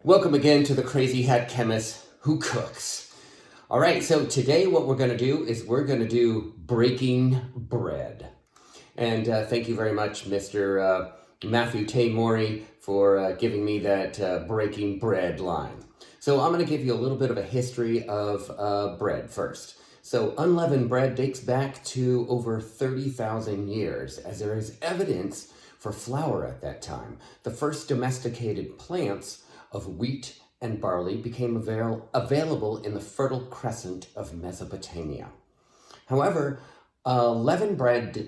Welcome again to the Crazy Hat Chemist Who Cooks. All right, so today what we're going to do is we're going to do breaking bread. And thank you very much, Mr. Matthew Taymori, for giving me that breaking bread line. So I'm going to give you a little bit of a history of bread first. So unleavened bread dates back to over 30,000 years, as there is evidence for flour at that time. The first domesticated plants of wheat and barley became available in the Fertile Crescent of Mesopotamia. However, leavened bread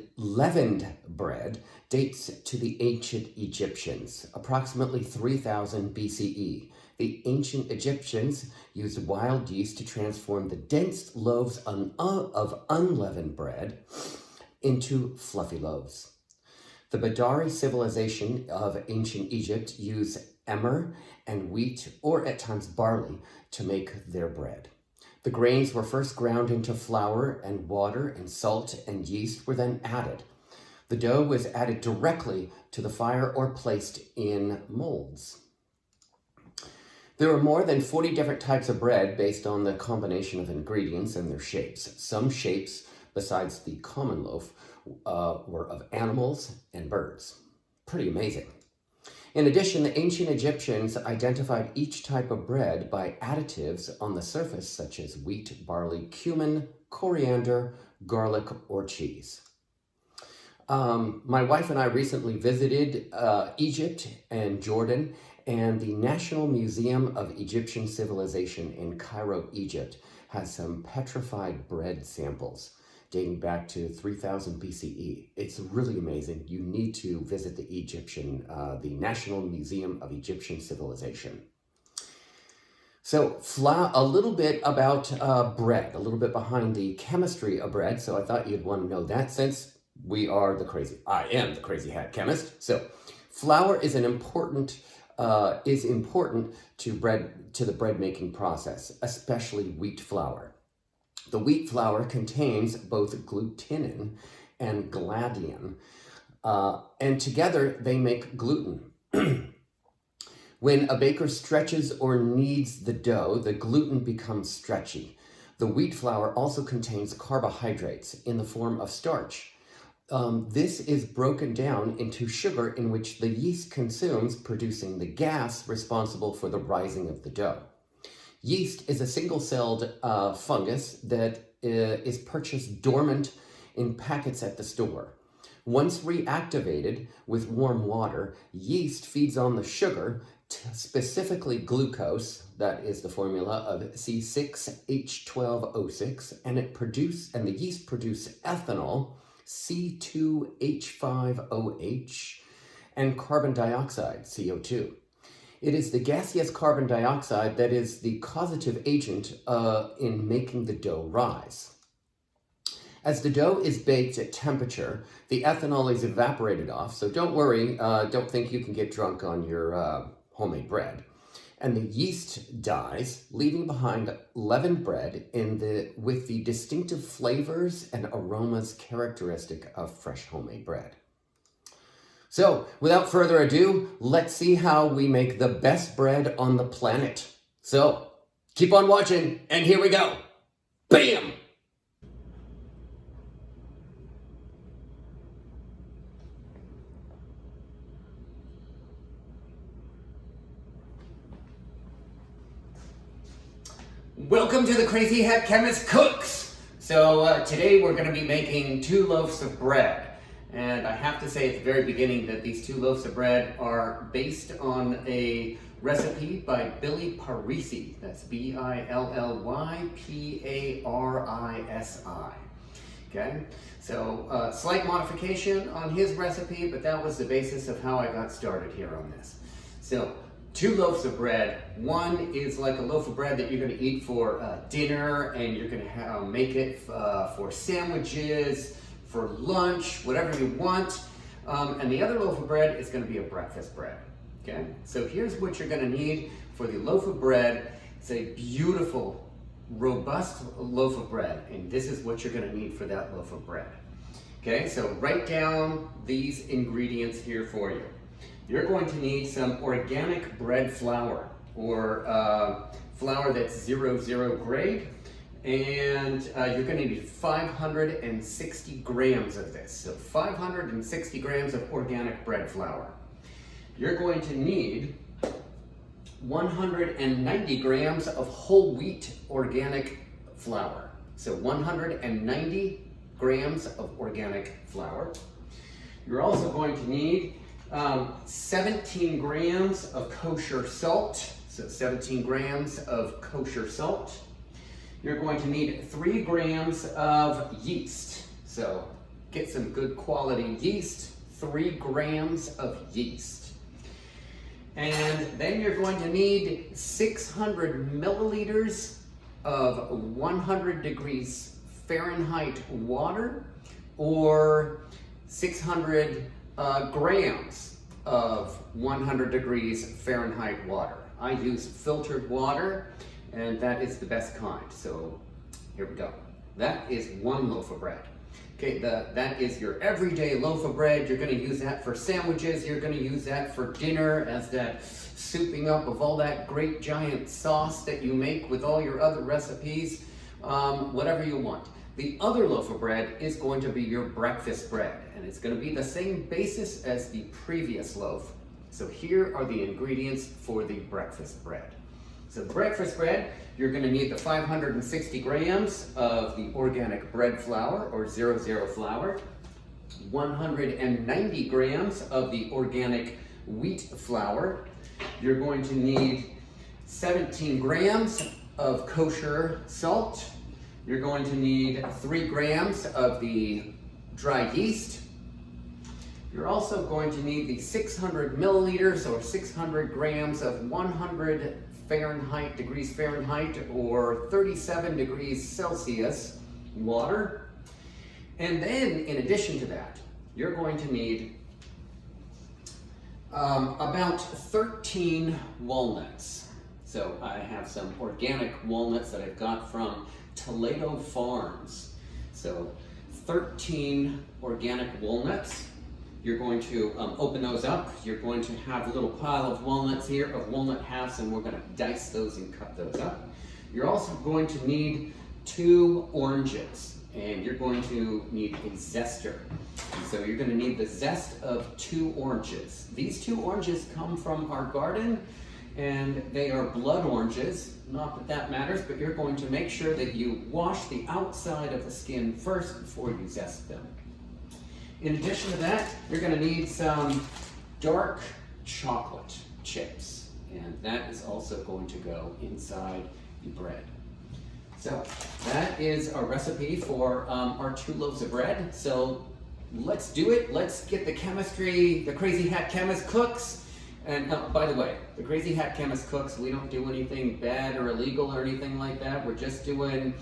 dates to the ancient Egyptians, approximately 3000 BCE. The ancient Egyptians used wild yeast to transform the dense loaves of unleavened bread into fluffy loaves. The Badari civilization of ancient Egypt used emmer and wheat, or at times barley, to make their bread. The grains were first ground into flour, and water and salt and yeast were then added. The dough was added directly to the fire or placed in molds. There are more than 40 different types of bread based on the combination of ingredients and their shapes. Some shapes, besides the common loaf, were of animals and birds. Pretty amazing. In addition, the ancient Egyptians identified each type of bread by additives on the surface, such as wheat, barley, cumin, coriander, garlic, or cheese. My wife and I recently visited Egypt and Jordan, and the National Museum of Egyptian Civilization in Cairo, Egypt, has some petrified bread samples dating back to 3000 BCE. It's really amazing. You need to visit the National Museum of Egyptian Civilization. So a little bit about bread, a little bit behind the chemistry of bread. So I thought you'd want to know that since I am the Crazy Hat Chemist. So flour is important to the bread making process, especially wheat flour. The wheat flour contains both glutenin and gliadin, and together they make gluten. When a baker stretches or kneads the dough, the gluten becomes stretchy. The wheat flour also contains carbohydrates in the form of starch. This is broken down into sugar in which the yeast consumes, producing the gas responsible for the rising of the dough. Yeast is a single-celled fungus that is purchased dormant in packets at the store. Once reactivated with warm water, yeast feeds on the sugar, specifically glucose, that is the formula of C6H12O6, and the yeast produces ethanol, C2H5OH, and carbon dioxide, CO2. It is the gaseous carbon dioxide that is the causative agent in making the dough rise. As the dough is baked at temperature, the ethanol is evaporated off, so don't worry, don't think you can get drunk on your homemade bread. And the yeast dies, leaving behind leavened bread with the distinctive flavors and aromas characteristic of fresh homemade bread. So, without further ado, let's see how we make the best bread on the planet. So, keep on watching, and here we go. Bam! Welcome to the Crazy Hat Chemist Cooks. So, today we're going to be making 2 loaves of bread. And I have to say at the very beginning that these 2 loaves of bread are based on a recipe by Billy Parisi. That's Billyparisi. Okay, so slight modification on his recipe, but that was the basis of how I got started here on this. So 2 loaves of bread. One is like a loaf of bread that you're going to eat for dinner, and you're going to make it for sandwiches, for lunch, whatever you want. And the other loaf of bread is going to be a breakfast bread. Okay, so here's what you're going to need for the loaf of bread. It's a beautiful, robust loaf of bread, and this is what you're going to need for that loaf of bread. Okay, so write down these ingredients here for you. You're going to need some organic bread flour. or flour that's 00 grade. And you're going to need 560 grams of this. So 560 grams of organic bread flour. You're going to need 190 grams of whole wheat organic flour. So 190 grams of organic flour. You're also going to need 17 grams of kosher salt. So 17 grams of kosher salt. You're going to need 3 grams of yeast. So get some good quality yeast, 3 grams of yeast. And then you're going to need 600 milliliters of 100 degrees Fahrenheit water, or 600 grams of 100 degrees Fahrenheit water. I use filtered water, and that is the best kind. So here we go. That is 1 loaf of bread. Okay, that is your everyday loaf of bread. You're going to use that for sandwiches. You're going to use that for dinner as that souping up of all that great giant sauce that you make with all your other recipes, whatever you want. The other loaf of bread is going to be your breakfast bread, and it's going to be the same basis as the previous loaf. So here are the ingredients for the breakfast bread. So the breakfast bread, you're going to need the 560 grams of the organic bread flour, or 00 flour, 190 grams of the organic wheat flour. You're going to need 17 grams of kosher salt. You're going to need 3 grams of the dry yeast. You're also going to need the 600 milliliters or 600 grams of 100 degrees Fahrenheit or 37 degrees Celsius water. And then in addition to that, you're going to need about 13 walnuts. So I have some organic walnuts that I've got from Toledo Farms. So 13 organic walnuts. You're going to open those up. You're going to have a little pile of walnuts here, of walnut halves, and we're going to dice those and cut those up. You're also going to need 2 oranges, and you're going to need a zester. And so you're going to need the zest of 2 oranges. These 2 oranges come from our garden, and they are blood oranges. Not that that matters, but you're going to make sure that you wash the outside of the skin first before you zest them. In addition to that, you're going to need some dark chocolate chips, and that is also going to go inside the bread. So that is our recipe for our 2 loaves of bread. So let's do it. Let's get the chemistry, the Crazy Hat Chemist cooks. And by the way, the Crazy Hat Chemist cooks, we don't do anything bad or illegal or anything like that. We're just doing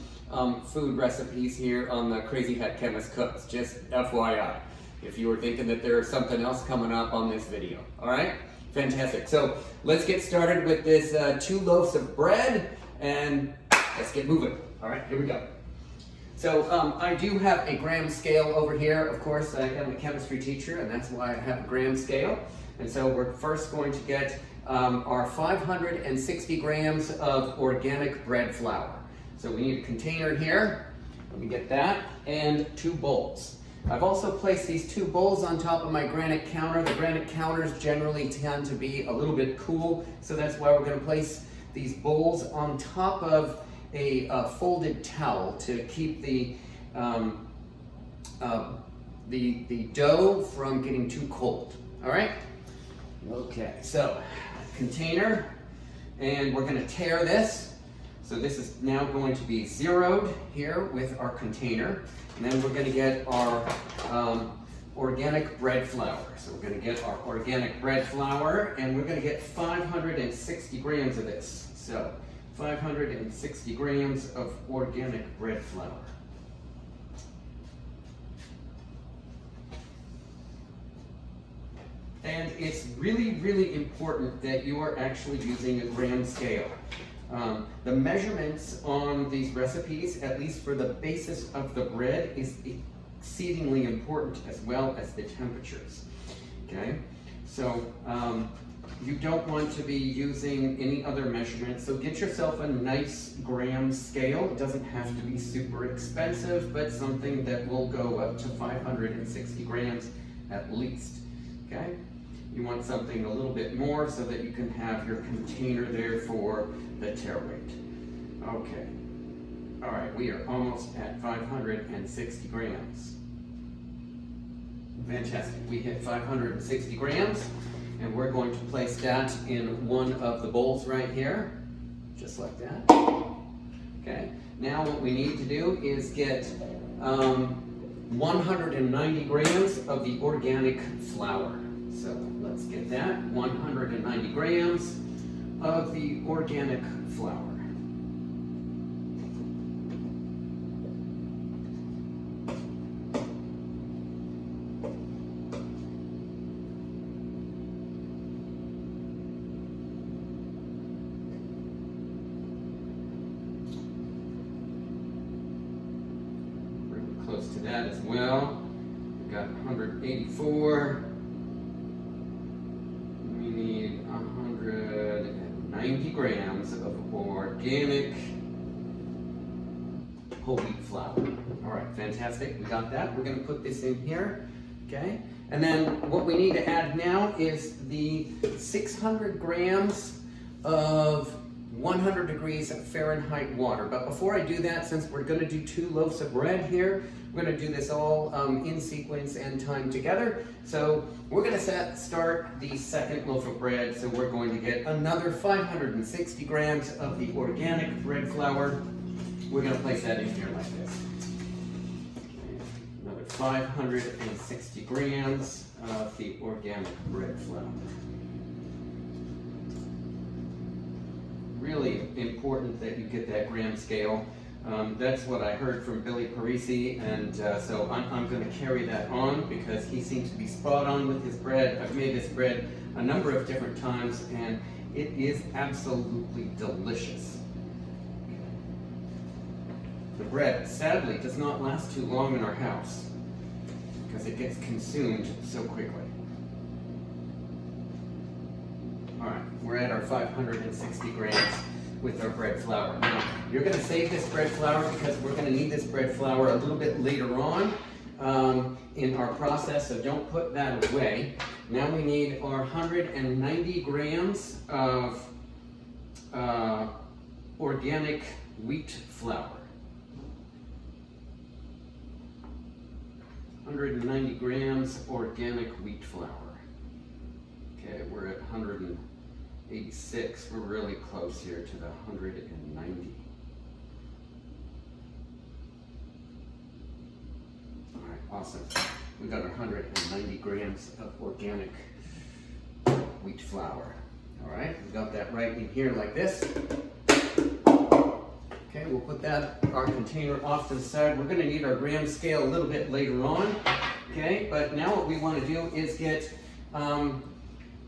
food recipes here on the Crazy Hat Chemist cooks, just FYI. If you were thinking that there's something else coming up on this video. All right, fantastic. So let's get started with this 2 loaves of bread, and let's get moving. All right, here we go. So I do have a gram scale over here. Of course, I am a chemistry teacher, and that's why I have a gram scale. And so we're first going to get our 560 grams of organic bread flour. So we need a container here. Let me get that, and 2 bowls. I've also placed these 2 bowls on top of my granite counter. The granite counters generally tend to be a little bit cool, so that's why we're going to place these bowls on top of a folded towel to keep the dough from getting too cold. All right? Okay, so container, and we're going to tare this. So this is now going to be zeroed here with our container. And then we're going to get our organic bread flour. So we're going to get our organic bread flour, and we're going to get 560 grams of this. So 560 grams of organic bread flour. And it's really, really important that you are actually using a gram scale. The measurements on these recipes, at least for the basis of the bread, is exceedingly important, as well as the temperatures. Okay, so you don't want to be using any other measurement, so get yourself a nice gram scale. It doesn't have to be super expensive, but something that will go up to 560 grams at least, okay? You want something a little bit more so that you can have your container there for the tare weight. Okay, all right, we are almost at 560 grams. Fantastic, we hit 560 grams, and we're going to place that in one of the bowls right here, just like that. Okay, now what we need to do is get 190 grams of the organic flour. So let's get that, 190 grams of the organic flour. Close to that as well. We've got 184. We need 190 grams of organic whole wheat flour. All right, fantastic. We got that. We're going to put this in here. Okay. And then what we need to add now is the 600 grams of 100 degrees Fahrenheit water. But before I do that, since we're going to do 2 loaves of bread here, we're going to do this all in sequence and time together. So we're going to start the second loaf of bread. So we're going to get another 560 grams of the organic bread flour. We're going to place that in here like this. Another 560 grams of the organic bread flour. Really important that you get that gram scale. That's what I heard from Billy Parisi, and so I'm going to carry that on because he seems to be spot on with his bread. I've made this bread a number of different times, and it is absolutely delicious. The bread, sadly, does not last too long in our house because it gets consumed so quickly. All right, we're at our 560 grams with our bread flour. Now, you're going to save this bread flour because we're going to need this bread flour a little bit later on in our process, so don't put that away. Now we need our 190 grams of organic wheat flour. 190 grams organic wheat flour. Okay, we're at 186. We're really close here to the 190. All right, awesome. We got our 190 grams of organic wheat flour. All right, we got that right in here like this. Okay, we'll put our container off to the side. We're going to need our gram scale a little bit later on. Okay, but now what we want to do is get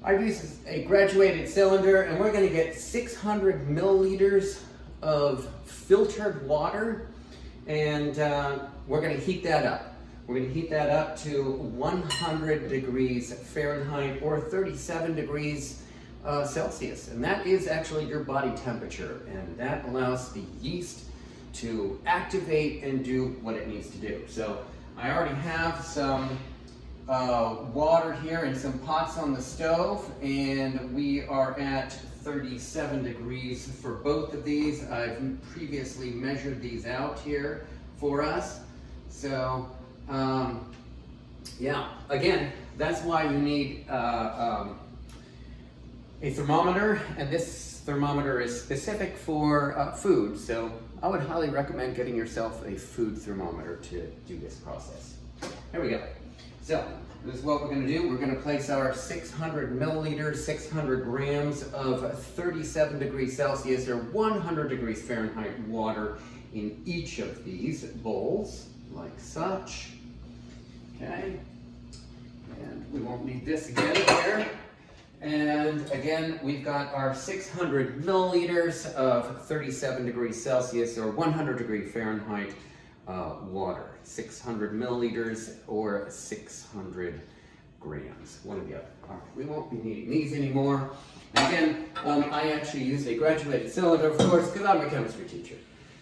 I've used a graduated cylinder, and we're going to get 600 milliliters of filtered water, and we're going to heat that up. We're going to heat that up to 100 degrees Fahrenheit or 37 degrees Celsius, and that is actually your body temperature, and that allows the yeast to activate and do what it needs to do. So I already have some water here and some pots on the stove, and we are at 37 degrees for both of these. I've previously measured these out here for us. So yeah, again, that's why you need a thermometer, and this thermometer is specific for food, so I would highly recommend getting yourself a food thermometer to do this process. There we go. So this is what we're going to do. We're going to place our 600 milliliters, 600 grams of 37 degrees Celsius or 100 degrees Fahrenheit water in each of these bowls, like such. Okay, and we won't need this again here. And again, we've got our 600 milliliters of 37 degrees Celsius or 100 degree Fahrenheit water. 600 milliliters or 600 grams, one or the other. All right, we won't be needing these anymore. Again, I actually used a graduated cylinder, of course, because I'm a chemistry teacher.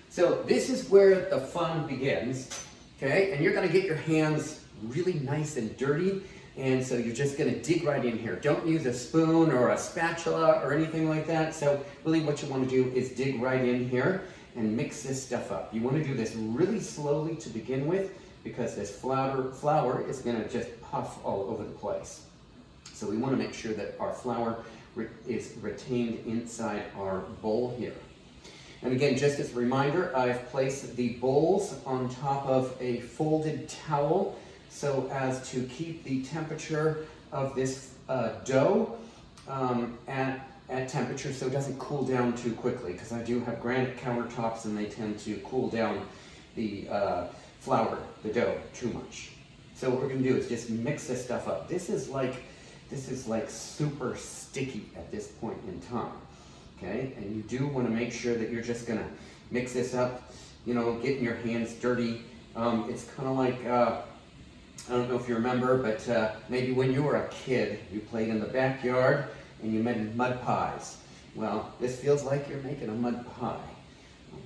So this is where the fun begins, okay? And you're gonna get your hands really nice and dirty, and so you're just gonna dig right in here. Don't use a spoon or a spatula or anything like that. So really what you wanna do is dig right in here and mix this stuff up. You wanna do this really slowly to begin with, because this flour is gonna just puff all over the place. So we wanna make sure that our flour is retained inside our bowl here. And again, just as a reminder, I've placed the bowls on top of a folded towel so as to keep the temperature of this dough at temperature so it doesn't cool down too quickly, because I do have granite countertops and they tend to cool down the the dough too much. So what we're gonna do is just mix this stuff up. This is like super sticky at this point in time, okay? And you do wanna make sure that you're just gonna mix this up, you know, getting your hands dirty. It's kind of like, I don't know if you remember, but maybe when you were a kid, you played in the backyard and you made mud pies. Well, this feels like you're making a mud pie.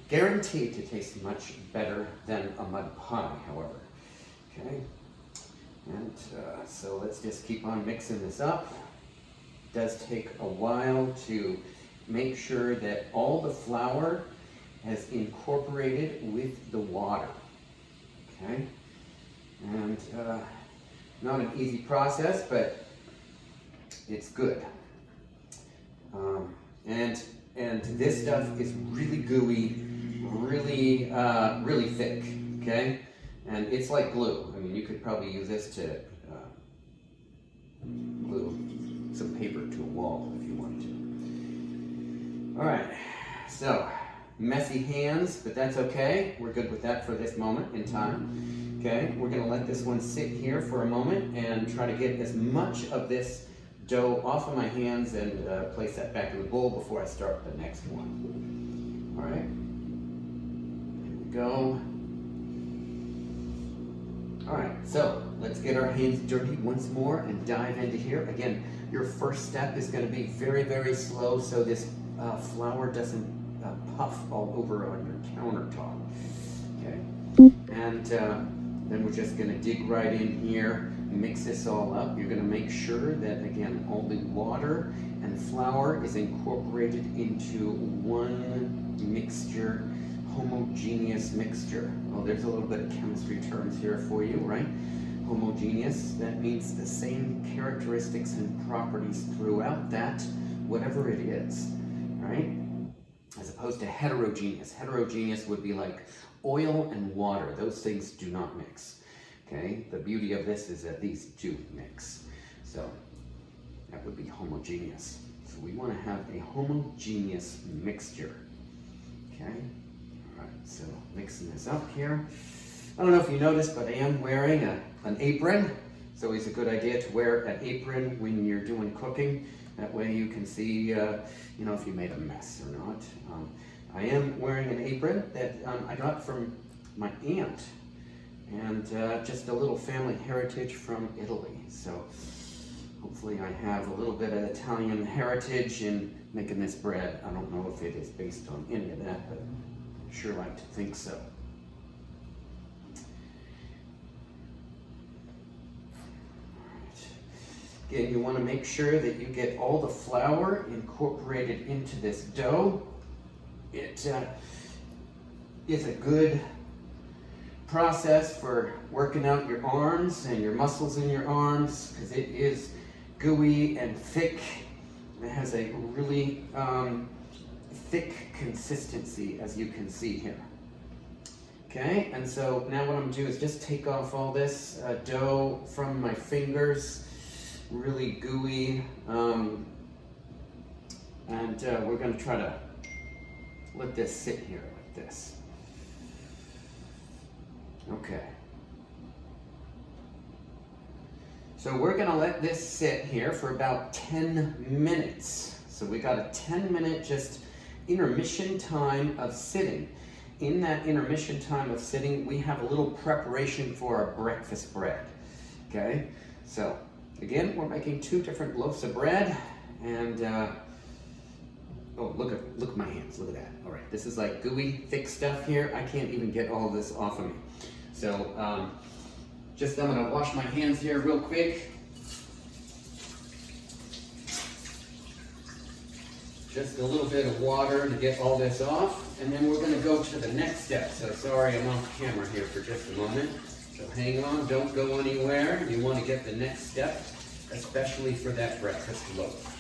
Guaranteed to taste much better than a mud pie, however, okay? And so let's just keep on mixing this up. It does take a while to make sure that all the flour has incorporated with the water, okay? And not an easy process, but it's good. And this stuff is really gooey, really thick, okay? And it's like glue. I mean, you could probably use this to glue some paper to a wall if you wanted to. All right, so messy hands, but that's okay. We're good with that for this moment in time. Okay, we're gonna let this one sit here for a moment and try to get as much of this dough off of my hands and place that back in the bowl before I start the next one. All right, here we go. All right, so let's get our hands dirty once more and dive into here. Again, your first step is going to be very, very slow so this flour doesn't puff all over on your countertop. Okay, and then we're just going to dig right in here, mix this all up. You're going to make sure that, again, all the water and flour is incorporated into one mixture, homogeneous mixture. Oh, there's a little bit of chemistry terms here for you, right? Homogeneous, that means the same characteristics and properties throughout that, whatever it is, right? As opposed to heterogeneous. Heterogeneous would be like oil and water. Those things do not mix, okay? The beauty of this is that these do mix. So that would be homogeneous. So we want to have a homogeneous mixture, okay? So mixing this up here. I don't know if you noticed, but I am wearing an apron. It's always a good idea to wear an apron when you're doing cooking. That way you can see, you know, if you made a mess or not. I am wearing an apron that I got from my aunt, and just a little family heritage from Italy. So hopefully I have a little bit of Italian heritage in making this bread. I don't know if it is based on any of that, but sure like to think so. Again, you want to make sure that you get all the flour incorporated into this dough. It is a good process for working out your arms and your muscles in your arms, because it is gooey and thick. It has a really thick consistency, as you can see here. Okay, and so now what I'm gonna do is just take off all this dough from my fingers, really gooey, and we're gonna try to let this sit here like this. Okay. So we're gonna let this sit here for about 10 minutes. So we got a 10-minute just intermission time of sitting. In that intermission time of sitting, we have a little preparation for our breakfast bread. Okay, so Again, we're making 2 different loaves of bread, and oh, look at my hands. Look at that. All right, this is like gooey, thick stuff here. I can't even get all of this off of me. So, I'm gonna wash my hands here real quick. Just a little bit of water to get all this off, and then we're gonna go to the next step. So sorry, I'm off camera here for just a moment. So hang on, don't go anywhere. You wanna get the next step, especially for that breakfast loaf.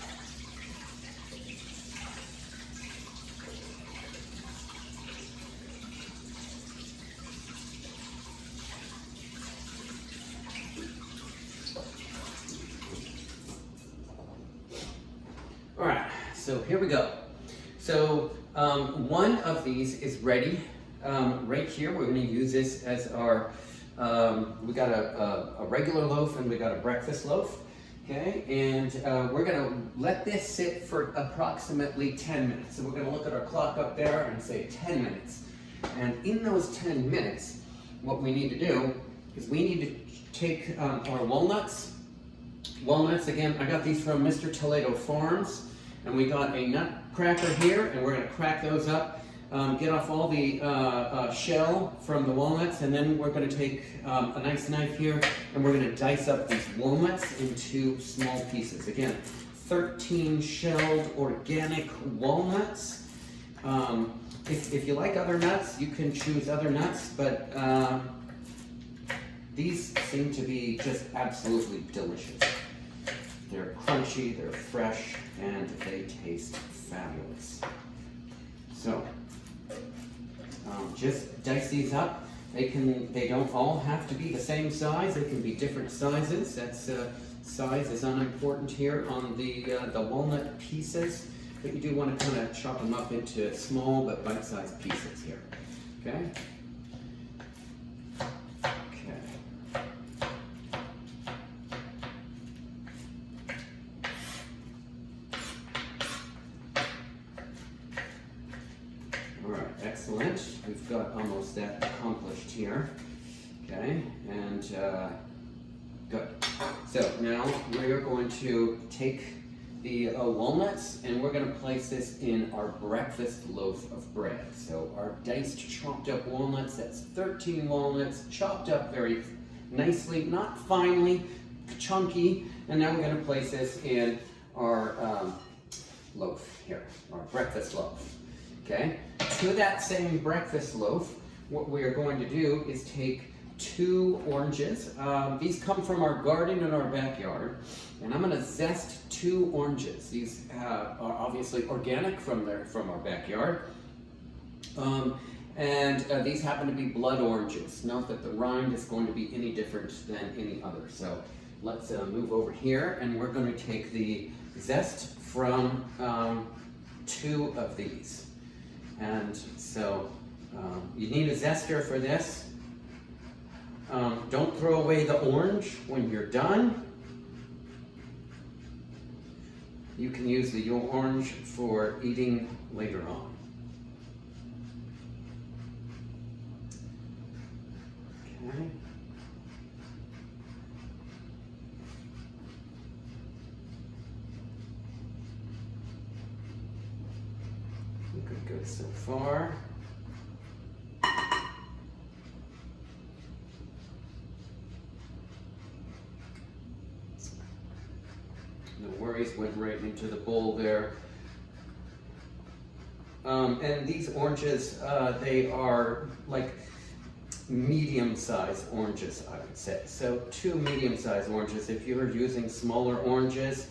All right, so here we go. So one of these is ready. Right here, we're going to use this as our, we got a regular loaf and we got a breakfast loaf. Okay, and we're going to let this sit for approximately 10 minutes. So we're going to look at our clock up there and say 10 minutes. And in those 10 minutes, what we need to do is we need to take our walnuts. Walnuts, again, I got these from Mr. Toledo Farms, and we got a nut cracker here, and we're going to crack those up, get off all the shell from the walnuts, and then we're going to take a nice knife here, and we're going to dice up these walnuts into small pieces. Again, 13 shelled organic walnuts. If you like other nuts, you can choose other nuts, but these seem to be just absolutely delicious. They're crunchy, they're fresh, and they taste fabulous. So, just dice these up. They don't all have to be the same size. They can be different sizes. Size is unimportant here on the walnut pieces, but you do want to kind of chop them up into small but bite-sized pieces here. Okay. Excellent. We've got almost that accomplished here. Okay, and good. So now we're going to take the walnuts and we're going to place this in our breakfast loaf of bread. So our diced chopped up walnuts, that's 13 walnuts chopped up very nicely, not finely, chunky. And now we're going to place this in our loaf here, our breakfast loaf. Okay, to that same breakfast loaf, what we are going to do is take 2 oranges. These come from our garden in our backyard, and I'm going to zest 2 oranges. These are obviously organic from our backyard, and these happen to be blood oranges. Note that the rind is going to be any different than any other. So let's move over here, and we're going to take the zest from 2 of these. And so you need a zester for this. Don't throw away the orange when you're done. You can use the orange for eating later on. Okay. Looking good so far. No worries, went right into the bowl there. And these oranges, they are like medium-sized oranges, I would say. So 2 medium-sized oranges. If you're using smaller oranges,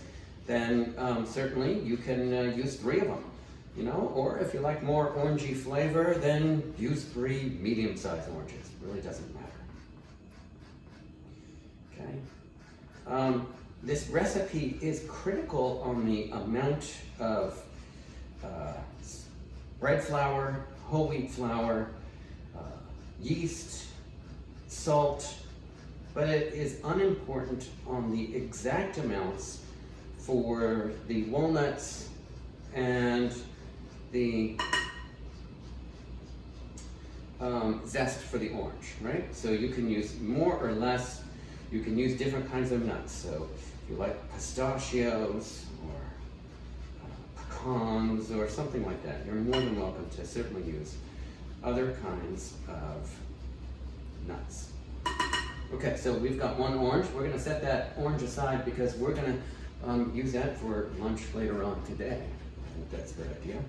then certainly you can use 3 of them. You know, or if you like more orangey flavor, then use 3 medium-sized oranges. It really doesn't matter. Okay. This recipe is critical on the amount of bread flour, whole wheat flour, yeast, salt, but it is unimportant on the exact amounts for the walnuts and the zest for the orange, right? So you can use more or less. You can use different kinds of nuts. So If you like pistachios or pecans or something like that, you're more than welcome to certainly use other kinds of nuts. Okay, so we've got one orange. We're gonna set that orange aside because we're gonna use that for lunch later on today. I think that's a good idea.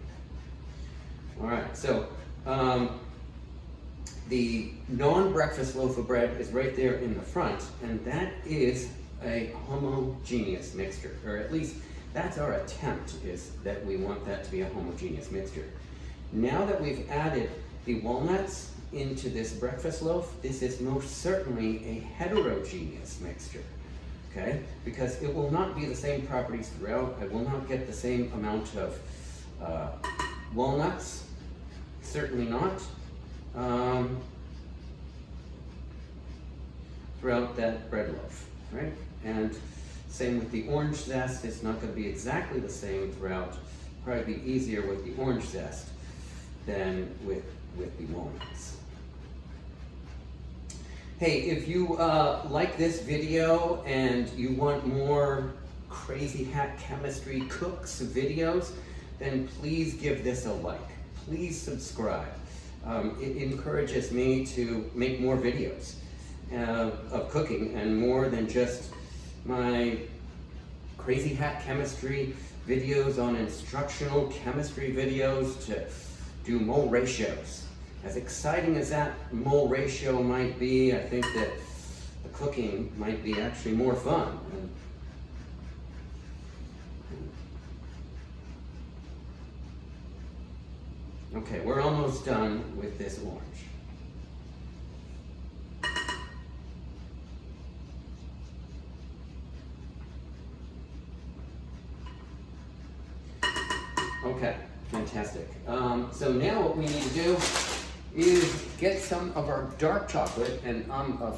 All right, so the non-breakfast loaf of bread is right there in the front, and that is a homogeneous mixture, or at least that's our attempt, is that we want that to be a homogeneous mixture. Now that we've added the walnuts into this breakfast loaf, this is most certainly a heterogeneous mixture, okay? Because it will not be the same properties throughout. I will not get the same amount of walnuts, certainly not, throughout that bread loaf, right? And same with the orange zest, it's not going to be exactly the same throughout. Probably be easier with the orange zest than with the walnuts. Hey, if you like this video and you want more Crazy Hat Chemistry Cooks videos, then please give this a like. Please subscribe. It encourages me to make more videos of cooking, and more than just my Crazy Hat Chemistry videos on instructional chemistry videos, to do mole ratios. As exciting as that mole ratio might be, I think that the cooking might be actually more fun. Okay, we're almost done with this orange. Okay, fantastic. So now what we need to do is get some of our dark chocolate, and I'm a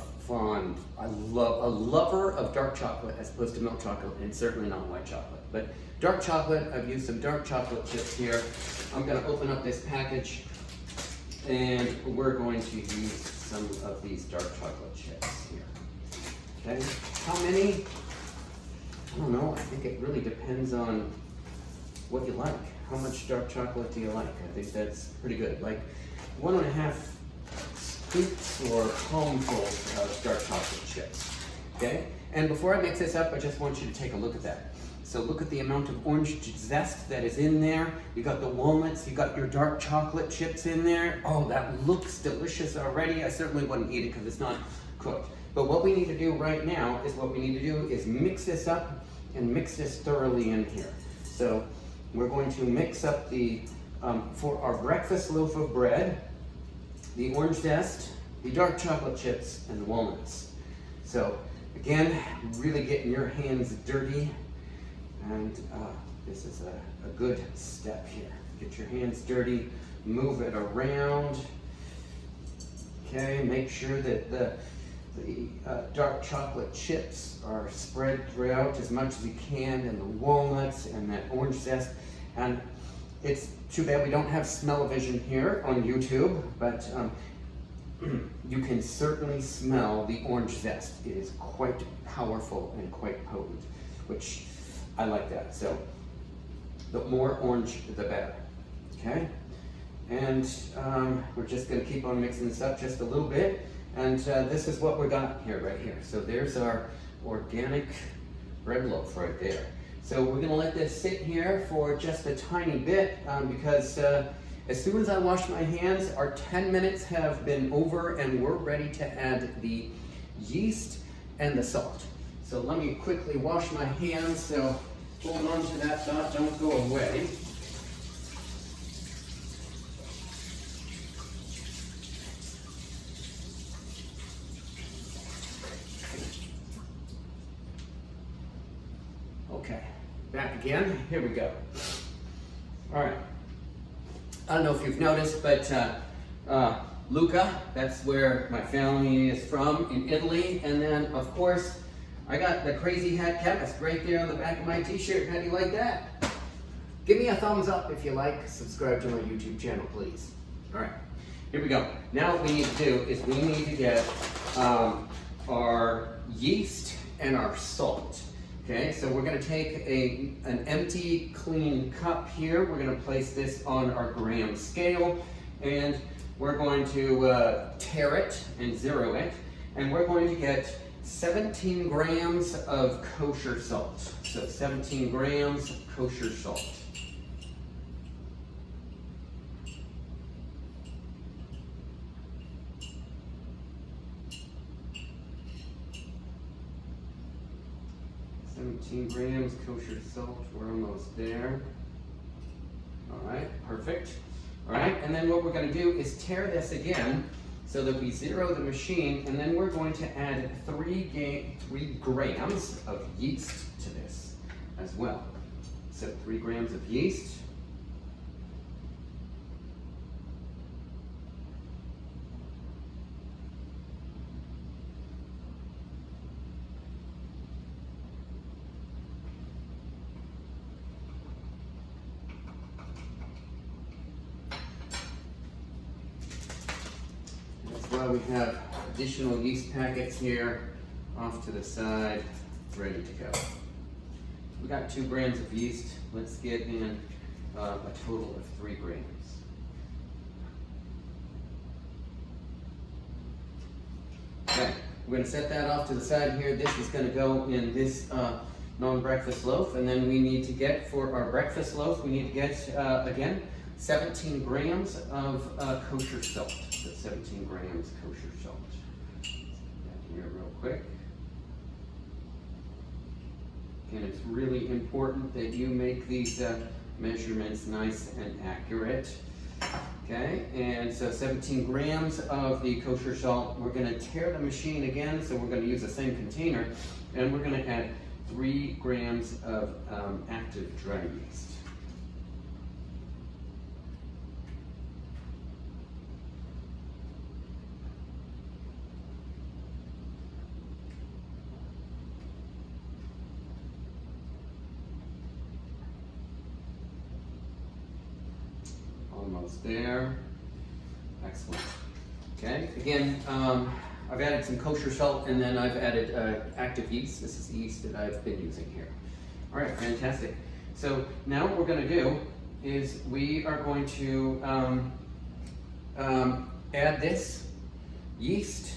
lover of dark chocolate as opposed to milk chocolate, and certainly not white chocolate. But dark chocolate, I've used some dark chocolate chips here. I'm gonna open up this package, and we're going to use some of these dark chocolate chips here. Okay, how many? I don't know, I think it really depends on what you like. How much dark chocolate do you like? I think that's pretty good. Like 1.5 scoops or palmfuls of dark chocolate chips. Okay? And before I mix this up, I just want you to take a look at that. So look at the amount of orange zest that is in there. You got the walnuts, you got your dark chocolate chips in there. Oh, that looks delicious already. I certainly wouldn't eat it because it's not cooked. But what we need to do right now is mix this up and mix this thoroughly in here. So we're going to mix up for our breakfast loaf of bread, the orange zest, the dark chocolate chips, and the walnuts. So again, really getting your hands dirty, and this is a good step here. Get your hands dirty, move it around. Okay, make sure that the dark chocolate chips are spread throughout as much as you can, and the walnuts and that orange zest. And it's too bad we don't have smell-o-vision here on YouTube, but you can certainly smell the orange zest. It is quite powerful and quite potent, which I like that. So the more orange, the better. Okay? And we're just going to keep on mixing this up just a little bit. And this is what we got here, right here. So there's our organic bread loaf right there. So we're going to let this sit here for just a tiny bit because as soon as I wash my hands, our 10 minutes have been over and we're ready to add the yeast and the salt. So let me quickly wash my hands. So hold on to that dot, don't go away. Okay, back again, here we go. All right, I don't know if you've noticed, but Lucca, that's where my family is from, in Italy. And then, of course, I got the Crazy Hat Chemist right there on the back of my t-shirt. How do you like that? Give me a thumbs up if you like. Subscribe to my YouTube channel, please. All right, here we go. Now what we need to do is we need to get our yeast and our salt. Okay, so we're going to take an empty, clean cup here. We're going to place this on our gram scale, and we're going to tare it and zero it, and we're going to get 17 grams of kosher salt. So 17 grams of kosher salt. Grams kosher salt, we're almost there. All right, perfect. All right, and then what we're going to do is tare this again so that we zero the machine, and then we're going to add 3 grams of yeast to this as well. So 3 grams of yeast. We have additional yeast packets here off to the side, ready to go. We got 2 grams of yeast. Let's get in a total of 3 grams. Okay, we're going to set that off to the side here. This is going to go in this non-breakfast loaf, and then we need to get, for our breakfast loaf, we need to get, again, 17 grams of kosher salt. So 17 grams kosher salt. Put that here real quick. And it's really important that you make these measurements nice and accurate. Okay, and so 17 grams of the kosher salt. We're going to tare the machine again, so we're going to use the same container, and we're going to add 3 grams of active dry yeast. Almost there. Excellent. Okay, again, I've added some kosher salt, and then I've added active yeast. This is the yeast that I've been using here. All right, fantastic. So now what we're going to do is we are going to add this yeast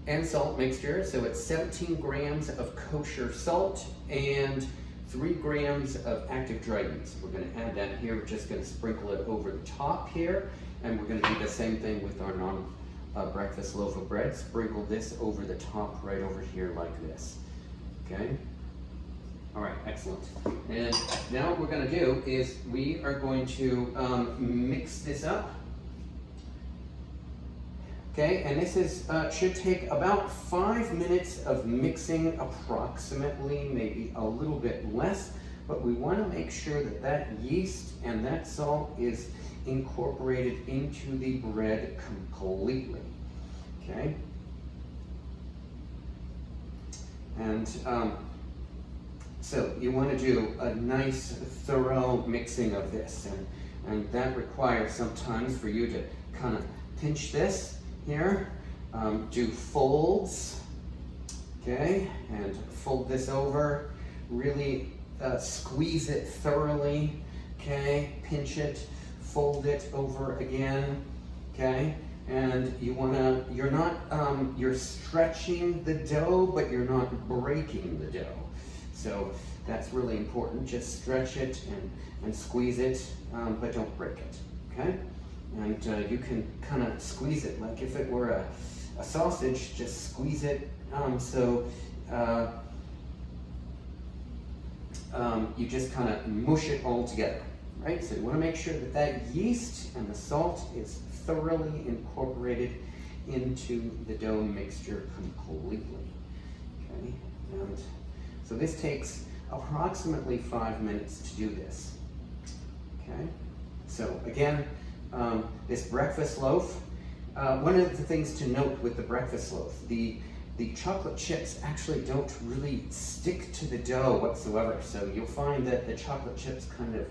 and salt mixture. So it's 17 grams of kosher salt and 3 grams of active dry yeast. We're going to add that here. We're just going to sprinkle it over the top here, and we're going to do the same thing with our breakfast loaf of bread. Sprinkle this over the top right over here like this. Okay? All right, excellent. And now what we're going to do is we are going to mix this up. Okay, and this is should take about 5 minutes of mixing, approximately, maybe a little bit less, but we want to make sure that that yeast and that salt is incorporated into the bread completely. Okay, and so you want to do a nice, thorough mixing of this, and that requires sometimes for you to kind of pinch this here, do folds, okay, and fold this over, really squeeze it thoroughly, okay, pinch it, fold it over again, okay, and you're stretching the dough, but you're not breaking the dough, so that's really important. Just stretch it and squeeze it, but don't break it, okay. And you can kind of squeeze it like if it were a sausage, just squeeze it so you just kind of mush it all together, right? So you want to make sure that that yeast and the salt is thoroughly incorporated into the dough mixture completely, okay? And so this takes approximately 5 minutes to do this, okay? So again, this breakfast loaf, one of the things to note with the breakfast loaf, the chocolate chips actually don't really stick to the dough whatsoever. So you'll find that the chocolate chips kind of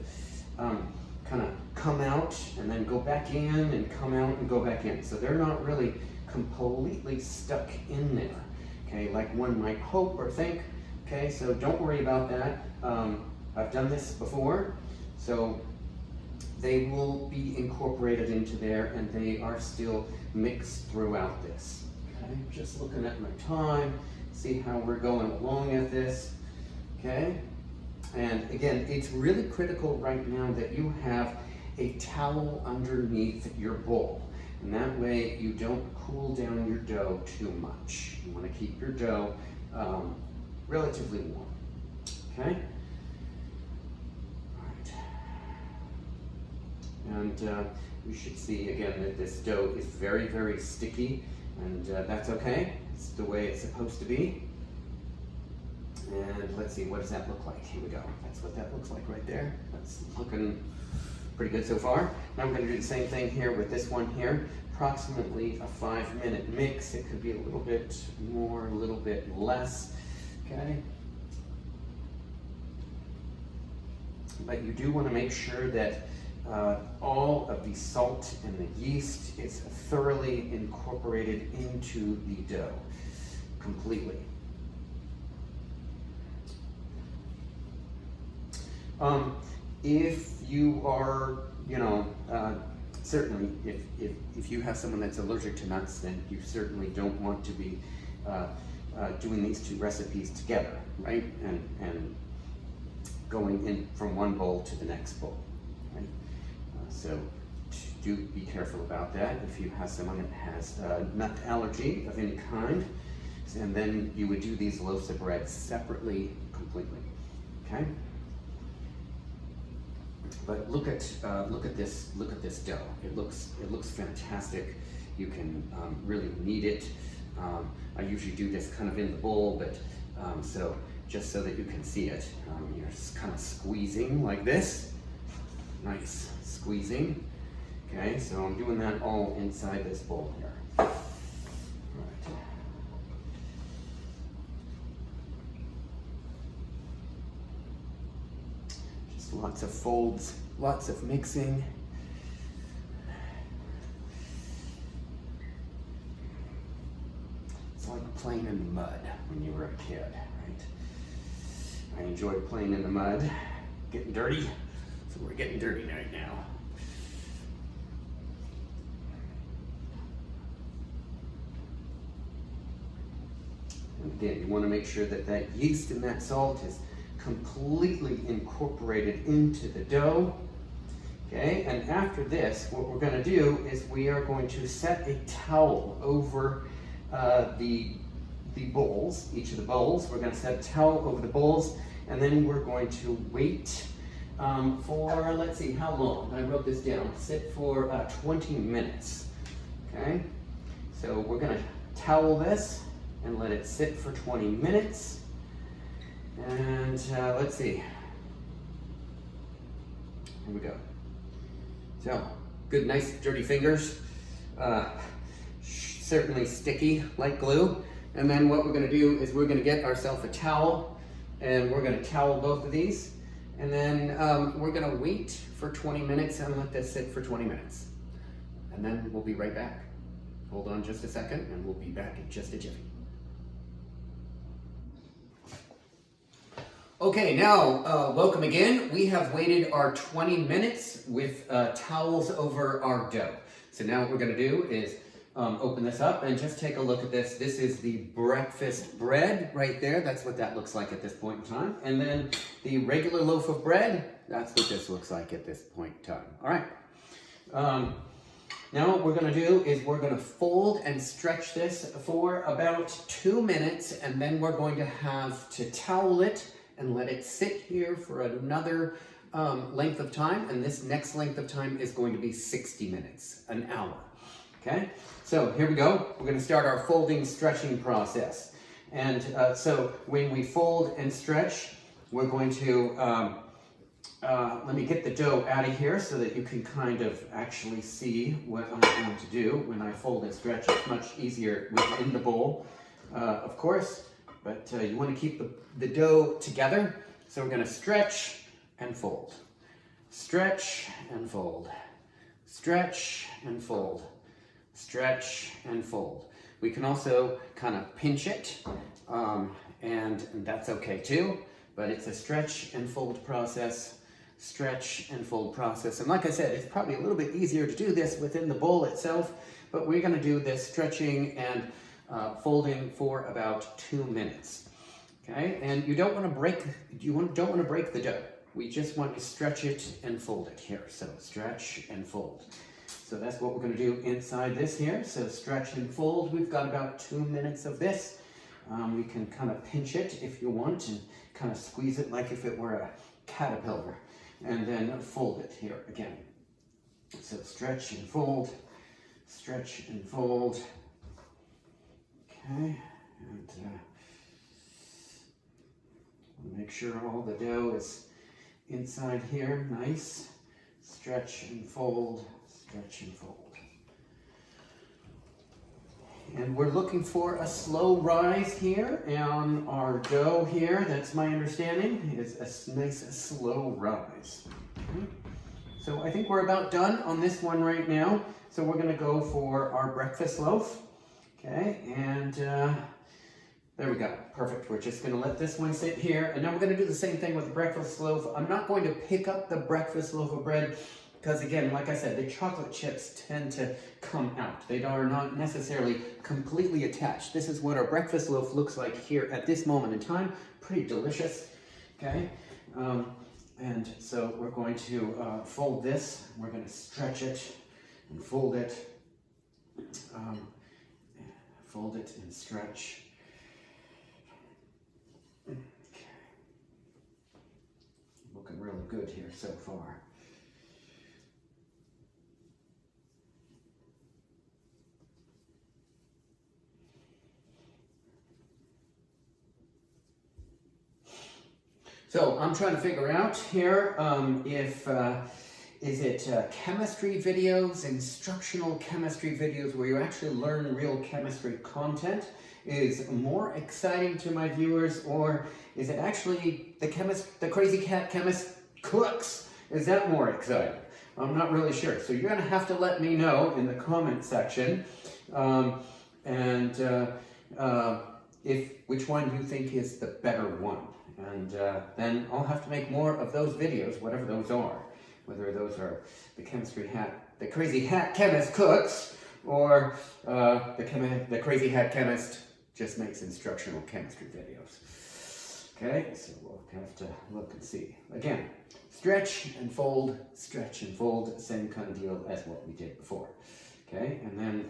come out and then go back in and come out and go back in. So they're not really completely stuck in there, okay, like one might hope or think, Okay, so don't worry about that. I've done this before, so they will be incorporated into there, and they are still mixed throughout this. Okay, just looking at my time, see how we're going along at this. Okay, and again, it's really critical right now that you have a towel underneath your bowl, and that way you don't cool down your dough too much. You want to keep your dough relatively warm. Okay. And you should see again that this dough is very, very sticky, and that's okay. It's the way it's supposed to be. And let's see, what does that look like? Here we go. That's what that looks like right there. That's looking pretty good so far. Now I'm going to do the same thing here with this one here. Approximately a 5-minute mix. It could be a little bit more, a little bit less. Okay. But you do want to make sure that all of the salt and the yeast is thoroughly incorporated into the dough completely. If you are, certainly if you have someone that's allergic to nuts, then you certainly don't want to be doing these two recipes together, right? And going in from one bowl to the next bowl. Right? So do be careful about that if you have someone that has a nut allergy of any kind. And then you would do these loaves of bread separately completely. Okay? But look at this dough. It looks fantastic. You can really knead it. I usually do this kind of in the bowl, but so just so that you can see it, you're just kind of squeezing like this. Nice squeezing. Okay, so I'm doing that all inside this bowl here. All right. Just lots of folds, lots of mixing. It's like playing in the mud when you were a kid, right? I enjoyed playing in the mud, getting dirty, so we're getting dirty right now. And again, you want to make sure that that yeast and that salt is completely incorporated into the dough. Okay, and after this, what we're going to do is we are going to set a towel over the bowls, each of the bowls. We're going to set a towel over the bowls, and then we're going to wait for, let's see, how long? I wrote this down. Sit for 20 minutes. Okay, so we're going to towel this and let it sit for 20 minutes. And let's see. Here we go. So, good, nice, dirty fingers. Certainly sticky like glue. And then what we're going to do is we're going to get ourselves a towel, and we're going to towel both of these. And then we're going to wait for 20 minutes and let this sit for 20 minutes. And then we'll be right back. Hold on just a second, and we'll be back in just a jiffy. Okay, now, welcome again. We have waited our 20 minutes with towels over our dough. So now what we're going to do is open this up and just take a look at this. This is the breakfast bread right there. That's what that looks like at this point in time. And then the regular loaf of bread, that's what this looks like at this point in time. All right. Now what we're going to do is we're going to fold and stretch this for about 2 minutes, and then we're going to have to towel it and let it sit here for another length of time. And this next length of time is going to be 60 minutes, an hour. Okay, so here we go. We're going to start our folding stretching process. And so when we fold and stretch, we're going to, let me get the dough out of here so that you can kind of actually see what I'm going to do when I fold and stretch. It's much easier within the bowl, of course, but you want to keep the dough together. So we're going to stretch and fold. Stretch and fold. Stretch and fold. Stretch and fold. We can also kind of pinch it, and that's okay too, but it's a stretch and fold process, stretch and fold process. And like I said, it's probably a little bit easier to do this within the bowl itself, but we're gonna do this stretching and folding for about 2 minutes. Okay, and you don't want to break the dough. We just want to stretch it and fold it here. So stretch and fold. So that's what we're going to do inside this here. So stretch and fold. We've got about 2 minutes of this. We can kind of pinch it if you want and kind of squeeze it like if it were a caterpillar, and then fold it here again. So stretch and fold, stretch and fold. Okay, and make sure all the dough is inside here, nice. Stretch and fold, stretch and fold. And we're looking for a slow rise here on our dough here. That's my understanding, is a nice slow rise. Okay. So I think we're about done on this one right now. So we're gonna go for our breakfast loaf. Okay, and there we go, perfect. We're just gonna let this one sit here, and now we're gonna do the same thing with the breakfast loaf. I'm not going to pick up the breakfast loaf of bread because, again, like I said, the chocolate chips tend to come out. They are not necessarily completely attached. This is what our breakfast loaf looks like here at this moment in time. Pretty delicious, okay? And so we're going to fold this. We're gonna stretch it and fold it. Fold it and stretch. Okay. Looking really good here so far. So I'm trying to figure out here if is it chemistry videos, instructional chemistry videos where you actually learn real chemistry content is more exciting to my viewers, or is it actually the crazy cat chemist cooks? Is that more exciting? I'm not really sure. So you're gonna have to let me know in the comment section, if which one you think is the better one. And then I'll have to make more of those videos, whatever those are. Whether those are the crazy hat chemist cooks, or the crazy hat chemist just makes instructional chemistry videos. Okay, so we'll have to look and see. Again, stretch and fold, same kind of deal as what we did before. Okay, and then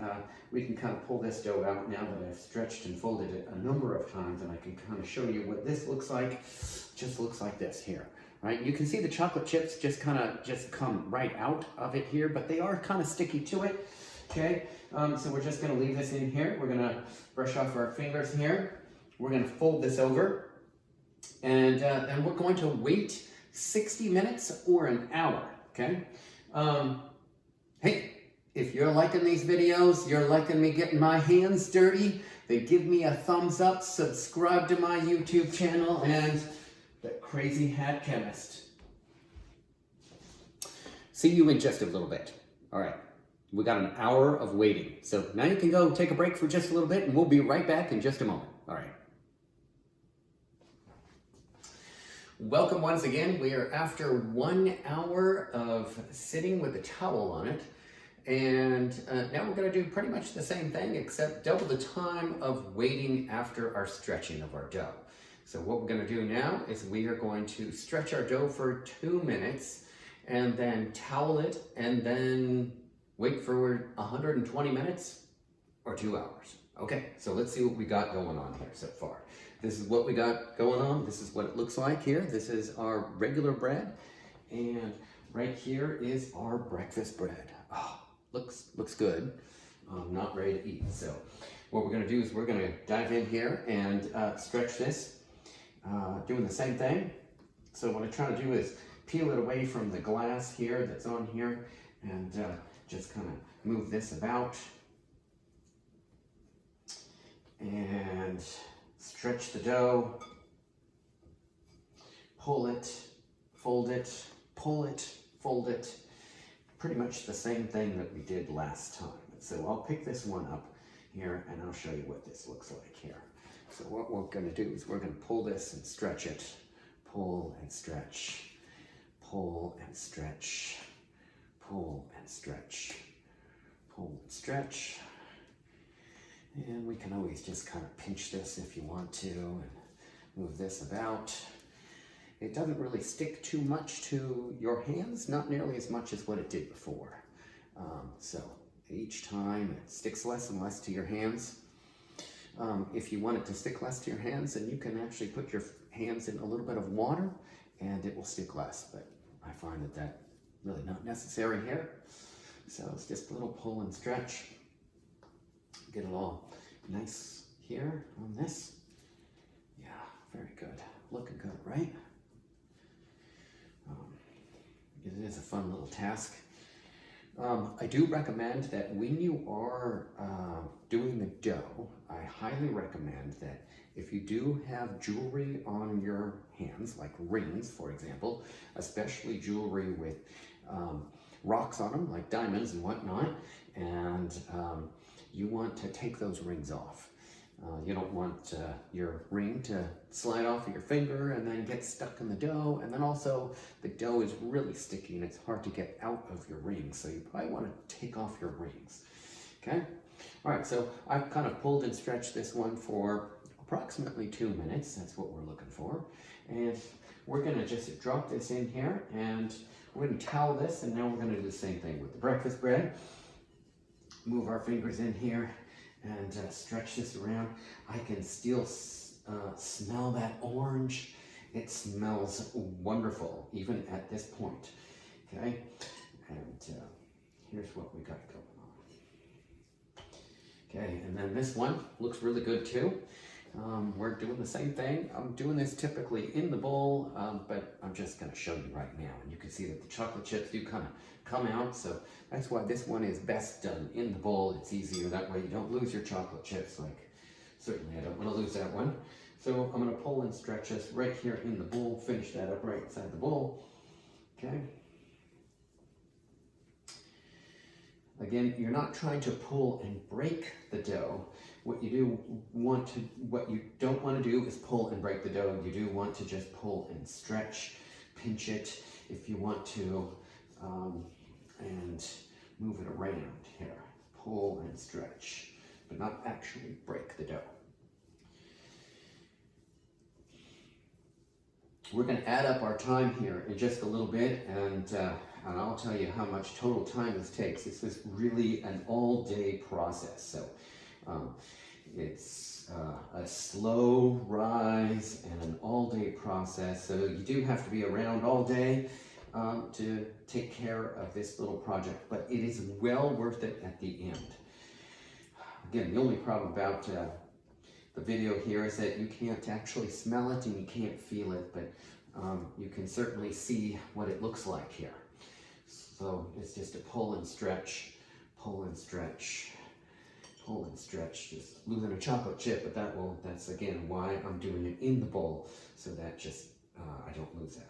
we can kind of pull this dough out now that I've stretched and folded it a number of times, and I can kind of show you what this looks like. Just looks like this here. Right, you can see the chocolate chips just come right out of it here, but they are kind of sticky to it. Okay, so we're just going to leave this in here. We're going to brush off our fingers here. We're going to fold this over, and then we're going to wait 60 minutes or an hour. Okay. Hey, if you're liking these videos, you're liking me getting my hands dirty, then give me a thumbs up, subscribe to my YouTube channel, and the Crazy Hat Chemist. See you in just a little bit. All right, we got an hour of waiting. So now you can go take a break for just a little bit, and we'll be right back in just a moment. All right. Welcome once again. We are after 1 hour of sitting with a towel on it. And now we're going to do pretty much the same thing, except double the time of waiting after our stretching of our dough. So what we're going to do now is we are going to stretch our dough for 2 minutes and then towel it and then wait for 120 minutes or 2 hours. Okay, so let's see what we got going on here so far. This is what we got going on. This is what it looks like here. This is our regular bread, and right here is our breakfast bread. Oh, looks good. I'm not ready to eat. So what we're going to do is we're going to dive in here and stretch this. Doing the same thing. So what I'm trying to do is peel it away from the glass here that's on here, and just kind of move this about and stretch the dough, pull it, fold it, pull it, fold it. Pretty much the same thing that we did last time. So I'll pick this one up here, and I'll show you what this looks like here. So what we're going to do is we're going to pull this and stretch it. Pull and stretch. Pull and stretch. Pull and stretch. Pull and stretch. And we can always just kind of pinch this if you want to and move this about. It doesn't really stick too much to your hands, not nearly as much as what it did before. So each time it sticks less and less to your hands. If you want it to stick less to your hands, then you can actually put your hands in a little bit of water and it will stick less, but I find that that's really not necessary here. So it's just a little pull and stretch. Get it all nice here on this. Yeah, very good. Looking good, right? It is a fun little task. I do recommend that when you are doing the dough, I highly recommend that if you do have jewelry on your hands, like rings, for example, especially jewelry with rocks on them, like diamonds and whatnot, and you want to take those rings off. You don't want your ring to slide off of your finger and then get stuck in the dough. And then also the dough is really sticky and it's hard to get out of your rings. So you probably want to take off your rings. Okay. All right. So I've kind of pulled and stretched this one for approximately 2 minutes. That's what we're looking for. And we're going to just drop this in here and we're going to towel this. And now we're going to do the same thing with the breakfast bread. Move our fingers in here and stretch this around. I can still smell that orange. It smells wonderful, even at this point, okay? And here's what we got going on. Okay, and then this one looks really good too. We're doing the same thing. I'm doing this typically in the bowl, but I'm just gonna show you right now. And you can see that the chocolate chips do kind of come out, so that's why this one is best done in the bowl. It's easier, that way you don't lose your chocolate chips. Like, certainly I don't want to lose that one. So I'm going to pull and stretch this right here in the bowl, finish that up right inside the bowl. Okay. Again, you're not trying to pull and break the dough. What you don't want to do is pull and break the dough. You do want to just pull and stretch, pinch it if you want to, and move it around here. Pull and stretch, but not actually break the dough. We're going to add up our time here in just a little bit, and I'll tell you how much total time this takes. This is really an all-day process, so it's a slow rise and an all-day process, so you do have to be around all day to take care of this little project, but it is well worth it at the end. Again, the only problem about the video here is that you can't actually smell it and you can't feel it, but you can certainly see what it looks like here. So it's just a pull and stretch, pull and stretch, pull and stretch, just losing a chocolate chip, but that's again why I'm doing it in the bowl, so that just I don't lose that.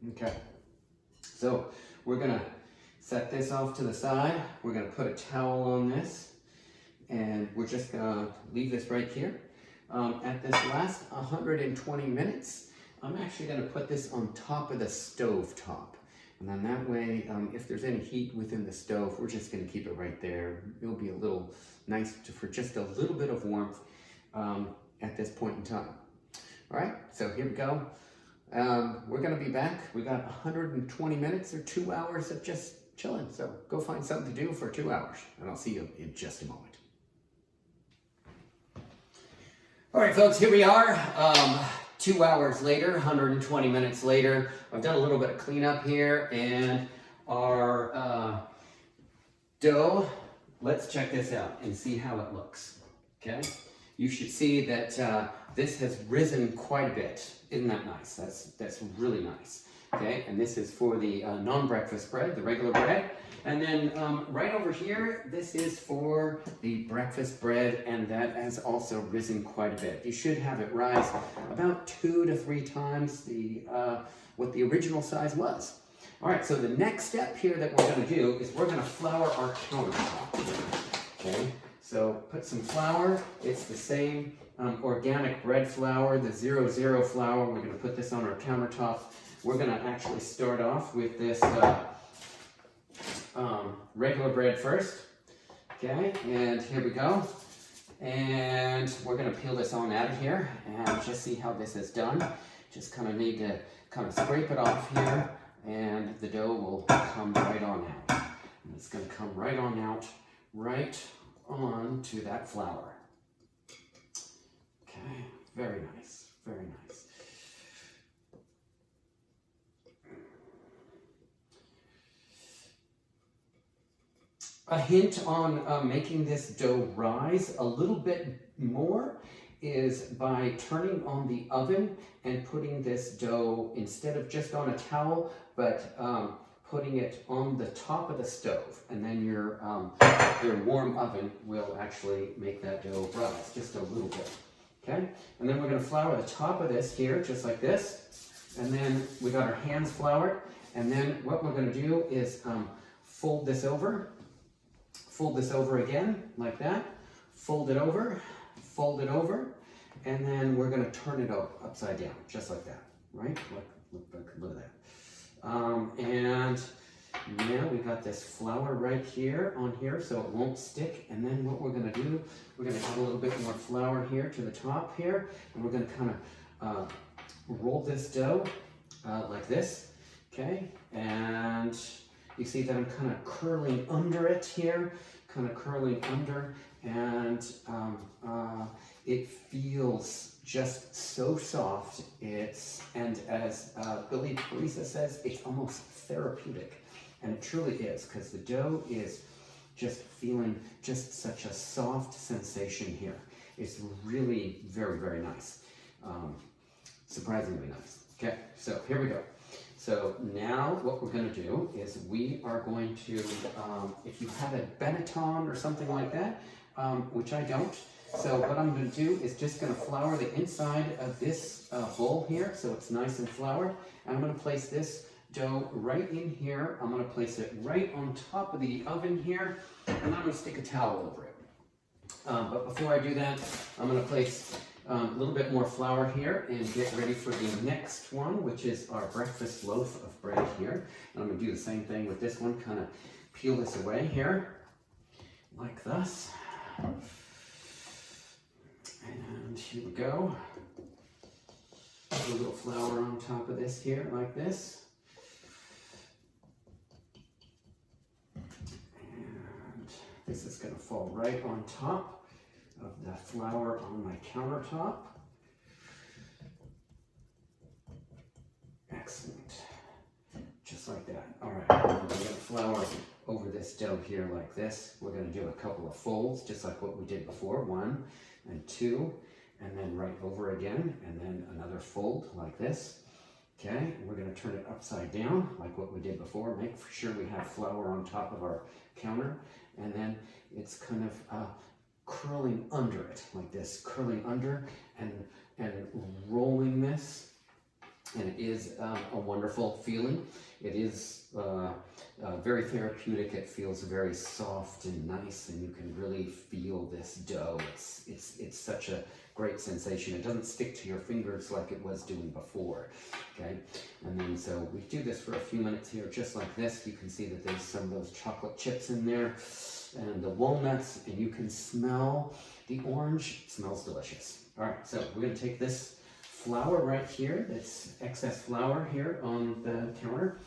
Okay. So we're gonna set this off to the side. We're gonna put a towel on this, and we're just gonna leave this right here. At this last 120 minutes, I'm actually gonna put this on top of the stove top. And then that way, if there's any heat within the stove, we're just gonna keep it right there. It'll be a little nice for just a little bit of warmth at this point in time. All right, so here we go. We're gonna be back. We got 120 minutes or 2 hours of just chilling. So go find something to do for 2 hours, and I'll see you in just a moment. All right, folks, here we are. 2 hours later, 120 minutes later. I've done a little bit of cleanup here, and our dough, let's check this out and see how it looks, okay? You should see that this has risen quite a bit. Isn't that nice? That's really nice, okay? And this is for the non-breakfast bread, the regular bread. And then right over here, this is for the breakfast bread, and that has also risen quite a bit. You should have it rise about 2 to 3 times what the original size was. All right, so the next step here that we're gonna do is we're gonna flour our countertop, okay? So put put some flour. It's the same organic bread flour, the 00 flour. We're going to put this on our countertop. We're going to actually start off with this regular bread first. Okay, and here we go. And we're going to peel this on out of here and just see how this is done. Just kind of need to kind of scrape it off here, and the dough will come right on out. And it's going to come right on out, right on to that flour. Okay, very nice, very nice. A hint on making this dough rise a little bit more is by turning on the oven and putting this dough, instead of just on a towel, but putting it on the top of the stove, and then your warm oven will actually make that dough rise just a little bit. Okay, and then we're going to flour the top of this here, just like this, and then we got our hands floured, and then what we're going to do is fold this over again, like that, fold it over, and then we're going to turn it upside down, just like that, right? Look at that. And now we got this flour right here on here, so it won't stick. And then what we're going to do, we're going to add a little bit more flour here to the top here, and we're going to kind of roll this dough like this, okay? And you see that I'm kind of curling under it here, kind of curling under, and it feels just so soft. And as Billy Teresa says, it's almost therapeutic. And it truly is, because the dough is just feeling just such a soft sensation here. It's really very, very nice. Surprisingly nice. Okay, so here we go. So now what we're going to do is we are going to, if you have a Benetton or something like that, which I don't, so what I'm going to do is just going to flour the inside of this bowl here, so it's nice and floured. And I'm going to place this dough right in here. I'm going to place it right on top of the oven here, and I'm going to stick a towel over it. But before I do that, I'm going to place a little bit more flour here and get ready for the next one, which is our breakfast loaf of bread here. And I'm going to do the same thing with this one, kind of peel this away here, like this. And here we go. Put a little flour on top of this here, like this. And this is going to fall right on top of the flour on my countertop. Excellent. Just like that. All right, we're going to flour over this dough here like this. We're going to do a couple of folds, just like what we did before. 1 and 2, and then right over again, and then another fold like this. Okay, and we're going to turn it upside down like what we did before. Make sure we have flour on top of our counter, and then it's kind of curling under it like this, curling under and rolling this. And it is a wonderful feeling. It is very therapeutic. It feels very soft and nice, and you can really feel this dough. It's such a great sensation. It doesn't stick to your fingers like it was doing before. Okay, and then so we do this for a few minutes here, just like this. You can see that there's some of those chocolate chips in there, and the walnuts, and you can smell the orange. It smells delicious. All right, so we're going to take this flour right here, that's excess flour here on the counter,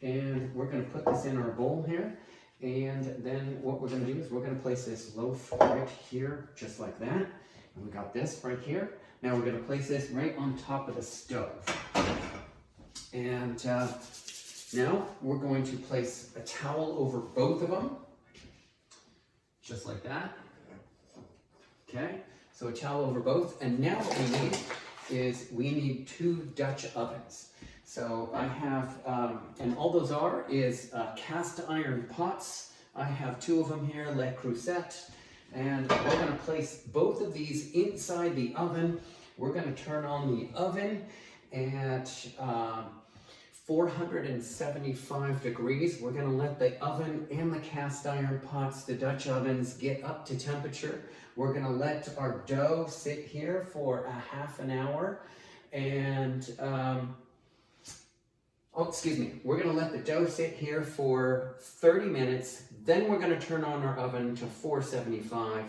and we're going to put this in our bowl here. And then what we're going to do is we're going to place this loaf right here, just like that. And we got this right here. Now we're going to place this right on top of the stove. And now we're going to place a towel over both of them, just like that. Okay, so a towel over both. And now what we need is we need 2 Dutch ovens. So I have, and all those is cast iron pots. I have 2 of them here, Le Creuset. And we're going to place both of these inside the oven. We're going to turn on the oven at 475 degrees. We're going to let the oven and the cast iron pots, the Dutch ovens, get up to temperature. We're going to let our dough sit here for a half an hour. And, we're going to let the dough sit here for 30 minutes. Then we're going to turn on our oven to 475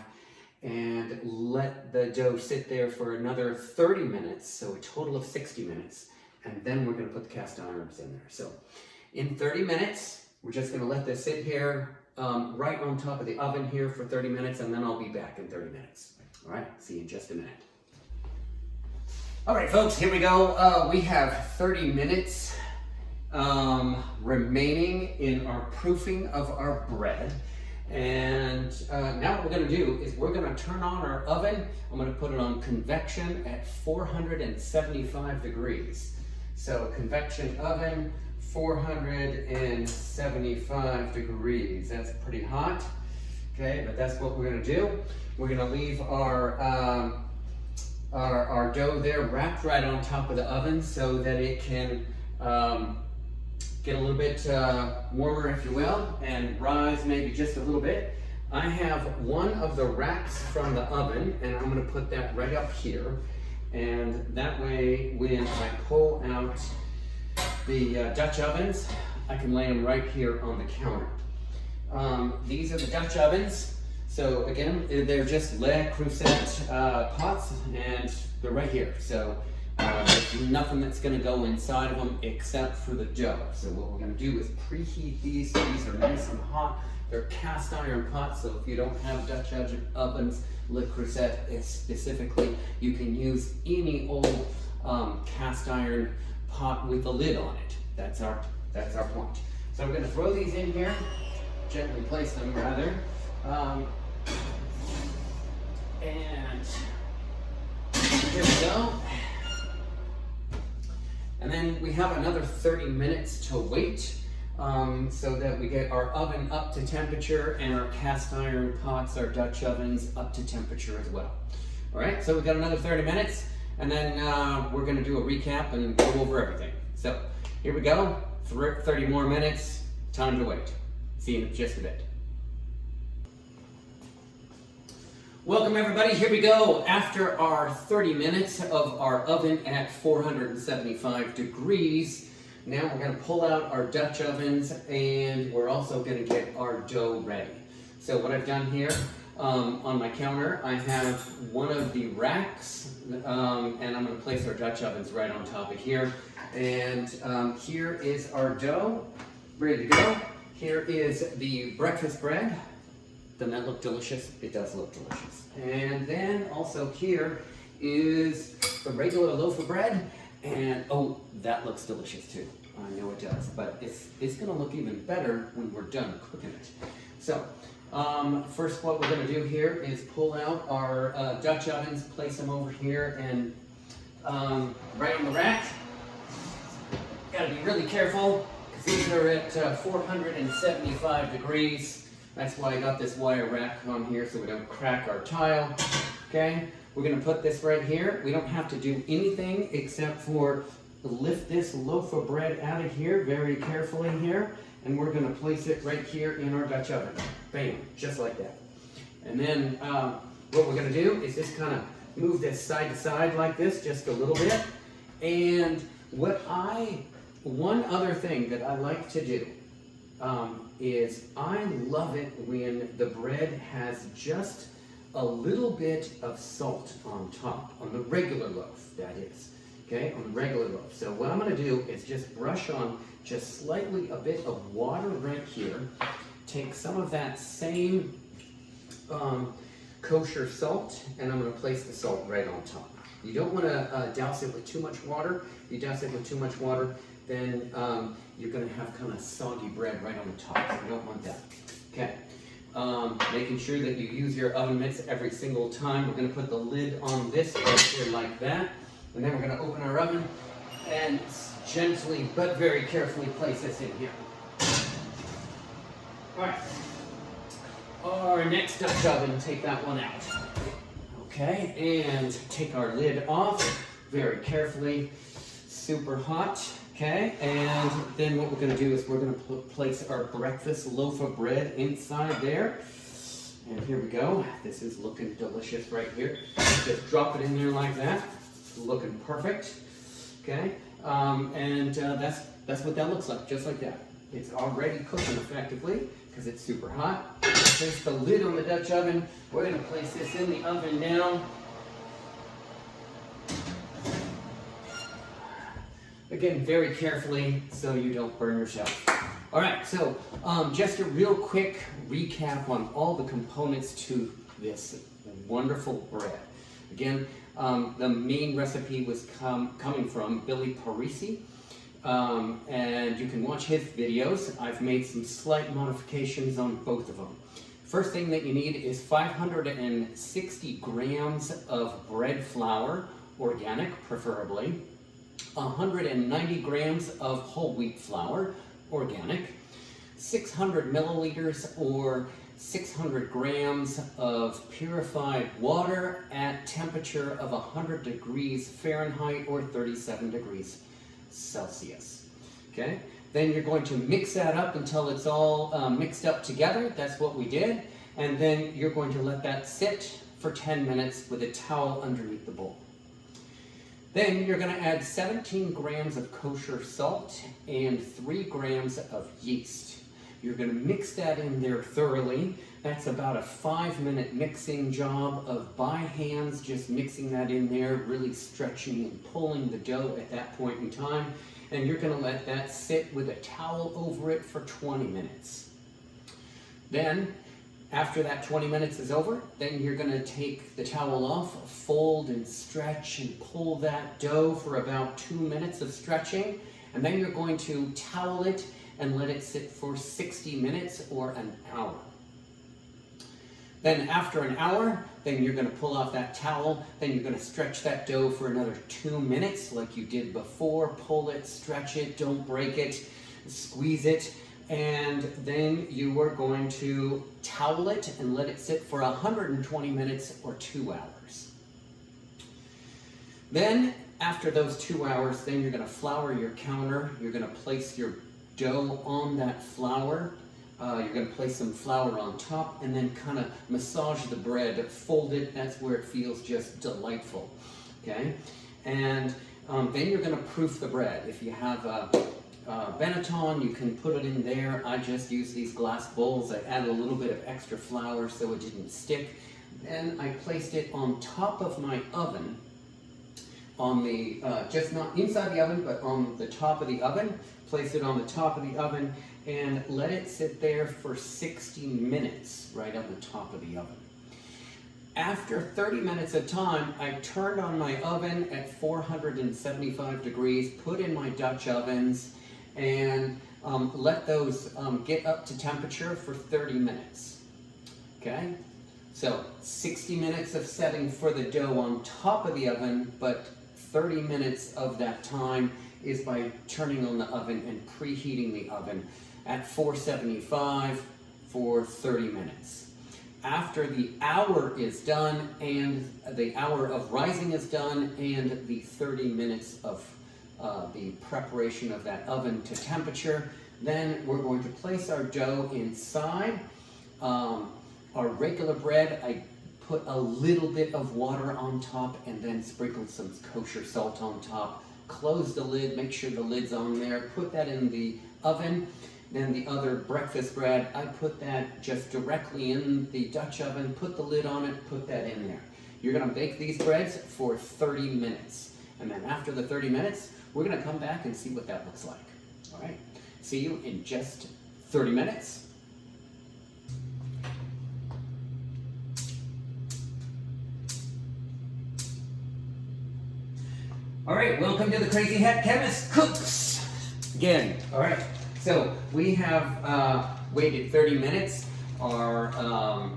and let the dough sit there for another 30 minutes, so a total of 60 minutes. And then we're going to put the cast irons in there. So in 30 minutes, we're just going to let this sit here right on top of the oven here for 30 minutes, and then I'll be back in 30 minutes. All right, see you in just a minute. All right, folks, here we go. We have 30 minutes remaining in our proofing of our bread. And now what we're going to do is we're going to turn on our oven. I'm going to put it on convection at 475 degrees. So convection oven, 475 degrees. That's pretty hot. Okay, but that's what we're going to do. We're going to leave our dough there wrapped right on top of the oven so that it can get a little bit warmer, if you will, and rise maybe just a little bit. I have one of the racks from the oven, and I'm going to put that right up here. And that way, when I pull out the Dutch ovens, I can lay them right here on the counter. These are the Dutch ovens. So again, they're just Le Creuset pots, and they're right here. So there's nothing that's going to go inside of them except for the dough. So what we're going to do is preheat these. These are nice and hot. They're cast iron pots, so if you don't have Dutch ovens, Le Creuset specifically, you can use any old cast iron pot with a lid on it. That's our point. So I'm going to throw these in here, gently place them rather, and here we go. And then we have another 30 minutes to wait so that we get our oven up to temperature and our cast iron pots, our Dutch ovens, up to temperature as well. All right, so we've got another 30 minutes, and then we're going to do a recap and go over everything. So here we go, 30 more minutes, time to wait. See you in just a bit. Welcome everybody, here we go. After our 30 minutes of our oven at 475 degrees, now we're going to pull out our Dutch ovens, and we're also going to get our dough ready. So what I've done here on my counter, I have one of the racks, and I'm going to place our Dutch ovens right on top of here. And here is our dough, ready to go. Here is the breakfast bread. Doesn't that look delicious? It does look delicious. And then also here is the regular loaf of bread. And oh, that looks delicious too. I know it does, but it's gonna look even better when we're done cooking it. So first what we're gonna do here is pull out our Dutch ovens, place them over here and right on the rack. Gotta be really careful because these are at 475 degrees. That's why I got this wire rack on here so we don't crack our tile. Okay, we're gonna put this right here. We don't have to do anything except for lift this loaf of bread out of here very carefully here, and we're gonna place it right here in our Dutch oven. Bam, just like that. And then what we're gonna do is just kind of move this side to side like this, just a little bit. And one other thing that I like to do is I love it when the bread has just a little bit of salt on top, on the regular loaf, that is, okay, on the regular loaf. So what I'm going to do is just brush on just slightly a bit of water right here, take some of that same kosher salt, and I'm going to place the salt right on top. You don't want to douse it with too much water. If you douse it with too much water, then you're going to have kind of soggy bread right on the top. So you don't want that. Okay. Making sure that you use your oven mitts every single time. We're going to put the lid on this right here like that. And then we're going to open our oven and gently but very carefully place this in here. All right. Our next Dutch oven, take that one out. Okay, and take our lid off very carefully. Super hot. Okay, and then what we're going to do is we're going to place our breakfast loaf of bread inside there. And here we go. This is looking delicious right here. Just drop it in there like that. Looking perfect. Okay, and that's what that looks like, just like that. It's already cooking effectively because it's super hot. Place the lid on the Dutch oven. We're going to place this in the oven now. Again, very carefully so you don't burn yourself. All right, so just a real quick recap on all the components to this wonderful bread. Again, the main recipe was coming from Billy Parisi, and you can watch his videos. I've made some slight modifications on both of them. First thing that you need is 560 grams of bread flour, organic preferably, 190 grams of whole wheat flour, organic, 600 milliliters or 600 grams of purified water at temperature of 100 degrees Fahrenheit or 37 degrees Celsius. Okay, then you're going to mix that up until it's all mixed up together. That's what we did. And then you're going to let that sit for 10 minutes with a towel underneath the bowl. Then you're going to add 17 grams of kosher salt and 3 grams of yeast. You're going to mix that in there thoroughly. That's about a 5-minute mixing job of by hands, just mixing that in there, really stretching and pulling the dough at that point in time. And you're going to let that sit with a towel over it for 20 minutes. Then, after that 20 minutes is over, then you're going to take the towel off, fold and stretch and pull that dough for about 2 minutes of stretching. And then you're going to towel it and let it sit for 60 minutes or an hour. Then after an hour, then you're going to pull off that towel. Then you're going to stretch that dough for another 2 minutes like you did before. Pull it, stretch it, don't break it, squeeze it. And then you are going to towel it and let it sit for 120 minutes or 2 hours. Then, after those 2 hours, then you're going to flour your counter. You're going to place your dough on that flour. You're going to place some flour on top and then kind of massage the bread, fold it. That's where it feels just delightful. Okay? And then you're going to proof the bread. If you have Benetton, you can put it in there. I just use these glass bowls. I added a little bit of extra flour so it didn't stick. Then I placed it on top of my oven, on the, just not inside the oven, but on the top of the oven. Place it on the top of the oven and let it sit there for 60 minutes right on the top of the oven. After 30 minutes of time, I turned on my oven at 475 degrees, put in my Dutch ovens, and let those get up to temperature for 30 minutes. Okay? So 60 minutes of setting for the dough on top of the oven, but 30 minutes of that time is by turning on the oven and preheating the oven at 475 for 30 minutes. After the hour is done and the hour of rising is done and the 30 minutes of the preparation of that oven to temperature, then we're going to place our dough inside. Our regular bread, I put a little bit of water on top and then sprinkled some kosher salt on top. Close the lid, make sure the lid's on there, put that in the oven. Then the other breakfast bread, I put that just directly in the Dutch oven, put the lid on it, put that in there. You're gonna bake these breads for 30 minutes. And then after the 30 minutes, we're gonna come back and see what that looks like. All right, see you in just 30 minutes. All right, welcome to the Crazy Hat Chemist Cooks. Again, all right. So we have waited 30 minutes. Our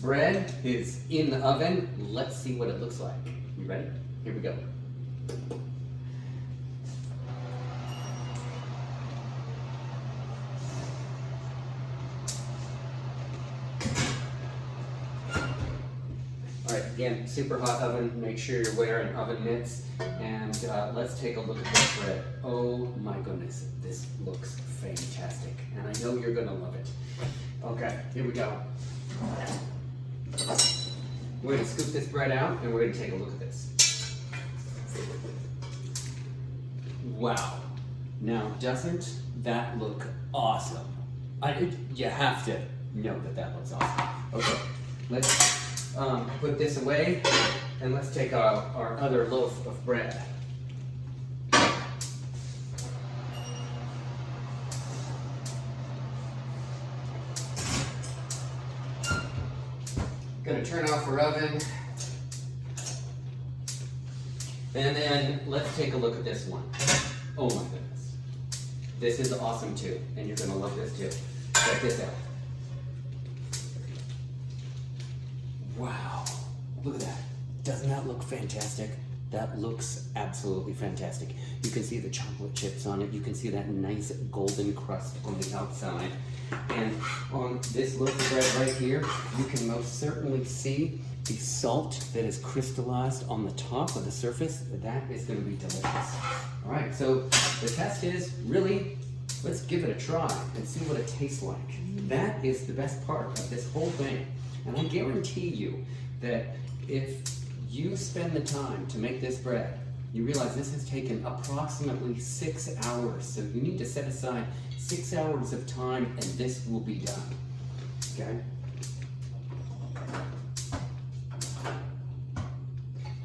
bread is in the oven. Let's see what it looks like. You ready? Here we go. All All right, again, super hot oven. Make sure you're wearing oven mitts. And let's take a look at this bread. Oh my goodness, this looks fantastic. And I know you're gonna love it. Okay, here we go. We're gonna scoop this bread out and we're gonna take a look at this. Wow. Now, doesn't that look awesome? You have to know that that looks awesome. Okay, let's put this away and let's take our other loaf of bread. Gonna turn off our oven. And then let's take a look at this one. Oh my goodness. This is awesome too, and you're gonna love this too. Check this out. Wow, look at that. Doesn't that look fantastic? That looks absolutely fantastic. You can see the chocolate chips on it. You can see that nice golden crust on the outside. And on this loaf of bread right here, you can most certainly see the salt that is crystallized on the top of the surface. That is going to be delicious. All right, so the test is really, let's give it a try and see what it tastes like. That is the best part of this whole thing. And I guarantee you that if you spend the time to make this bread, you realize this has taken approximately 6 hours. So you need to set aside 6 hours of time and this will be done. Okay?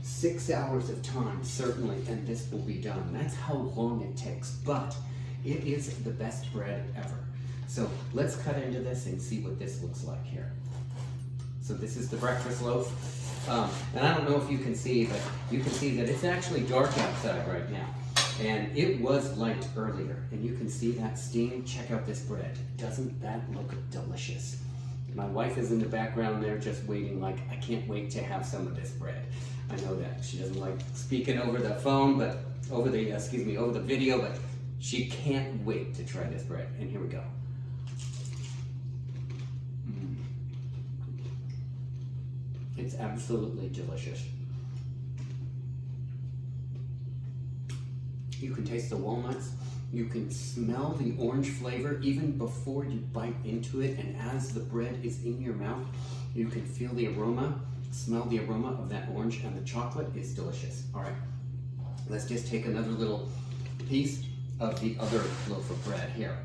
6 hours of time, certainly, and this will be done. That's how long it takes, but it is the best bread ever. So let's cut into this and see what this looks like here. So this is the breakfast loaf. And I don't know if you can see, but you can see that it's actually dark outside right now. And it was light earlier, and you can see that steam. Check out this bread. Doesn't that look delicious? My wife is in the background there just waiting like, I can't wait to have some of this bread. I know that. She doesn't like speaking over the phone, but over the, over the video, but she can't wait to try this bread. And here we go. It's absolutely delicious. You can taste the walnuts. You can smell the orange flavor even before you bite into it. And as the bread is in your mouth, you can feel the aroma, smell the aroma of that orange, and the chocolate is delicious. All right, let's just take another little piece of the other loaf of bread here.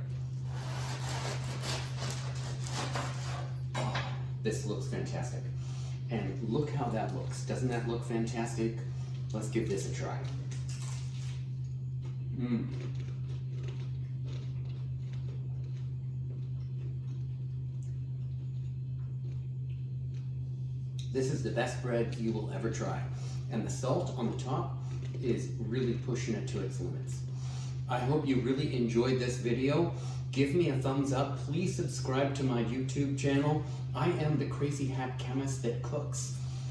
Oh, this looks fantastic. And look how that looks. Doesn't that look fantastic? Let's give this a try. This is the best bread you will ever try. And the salt on the top is really pushing it to its limits. I hope you really enjoyed this video. Give me a thumbs up. Please subscribe to my YouTube channel. I am the Crazy Hat Chemist that cooks.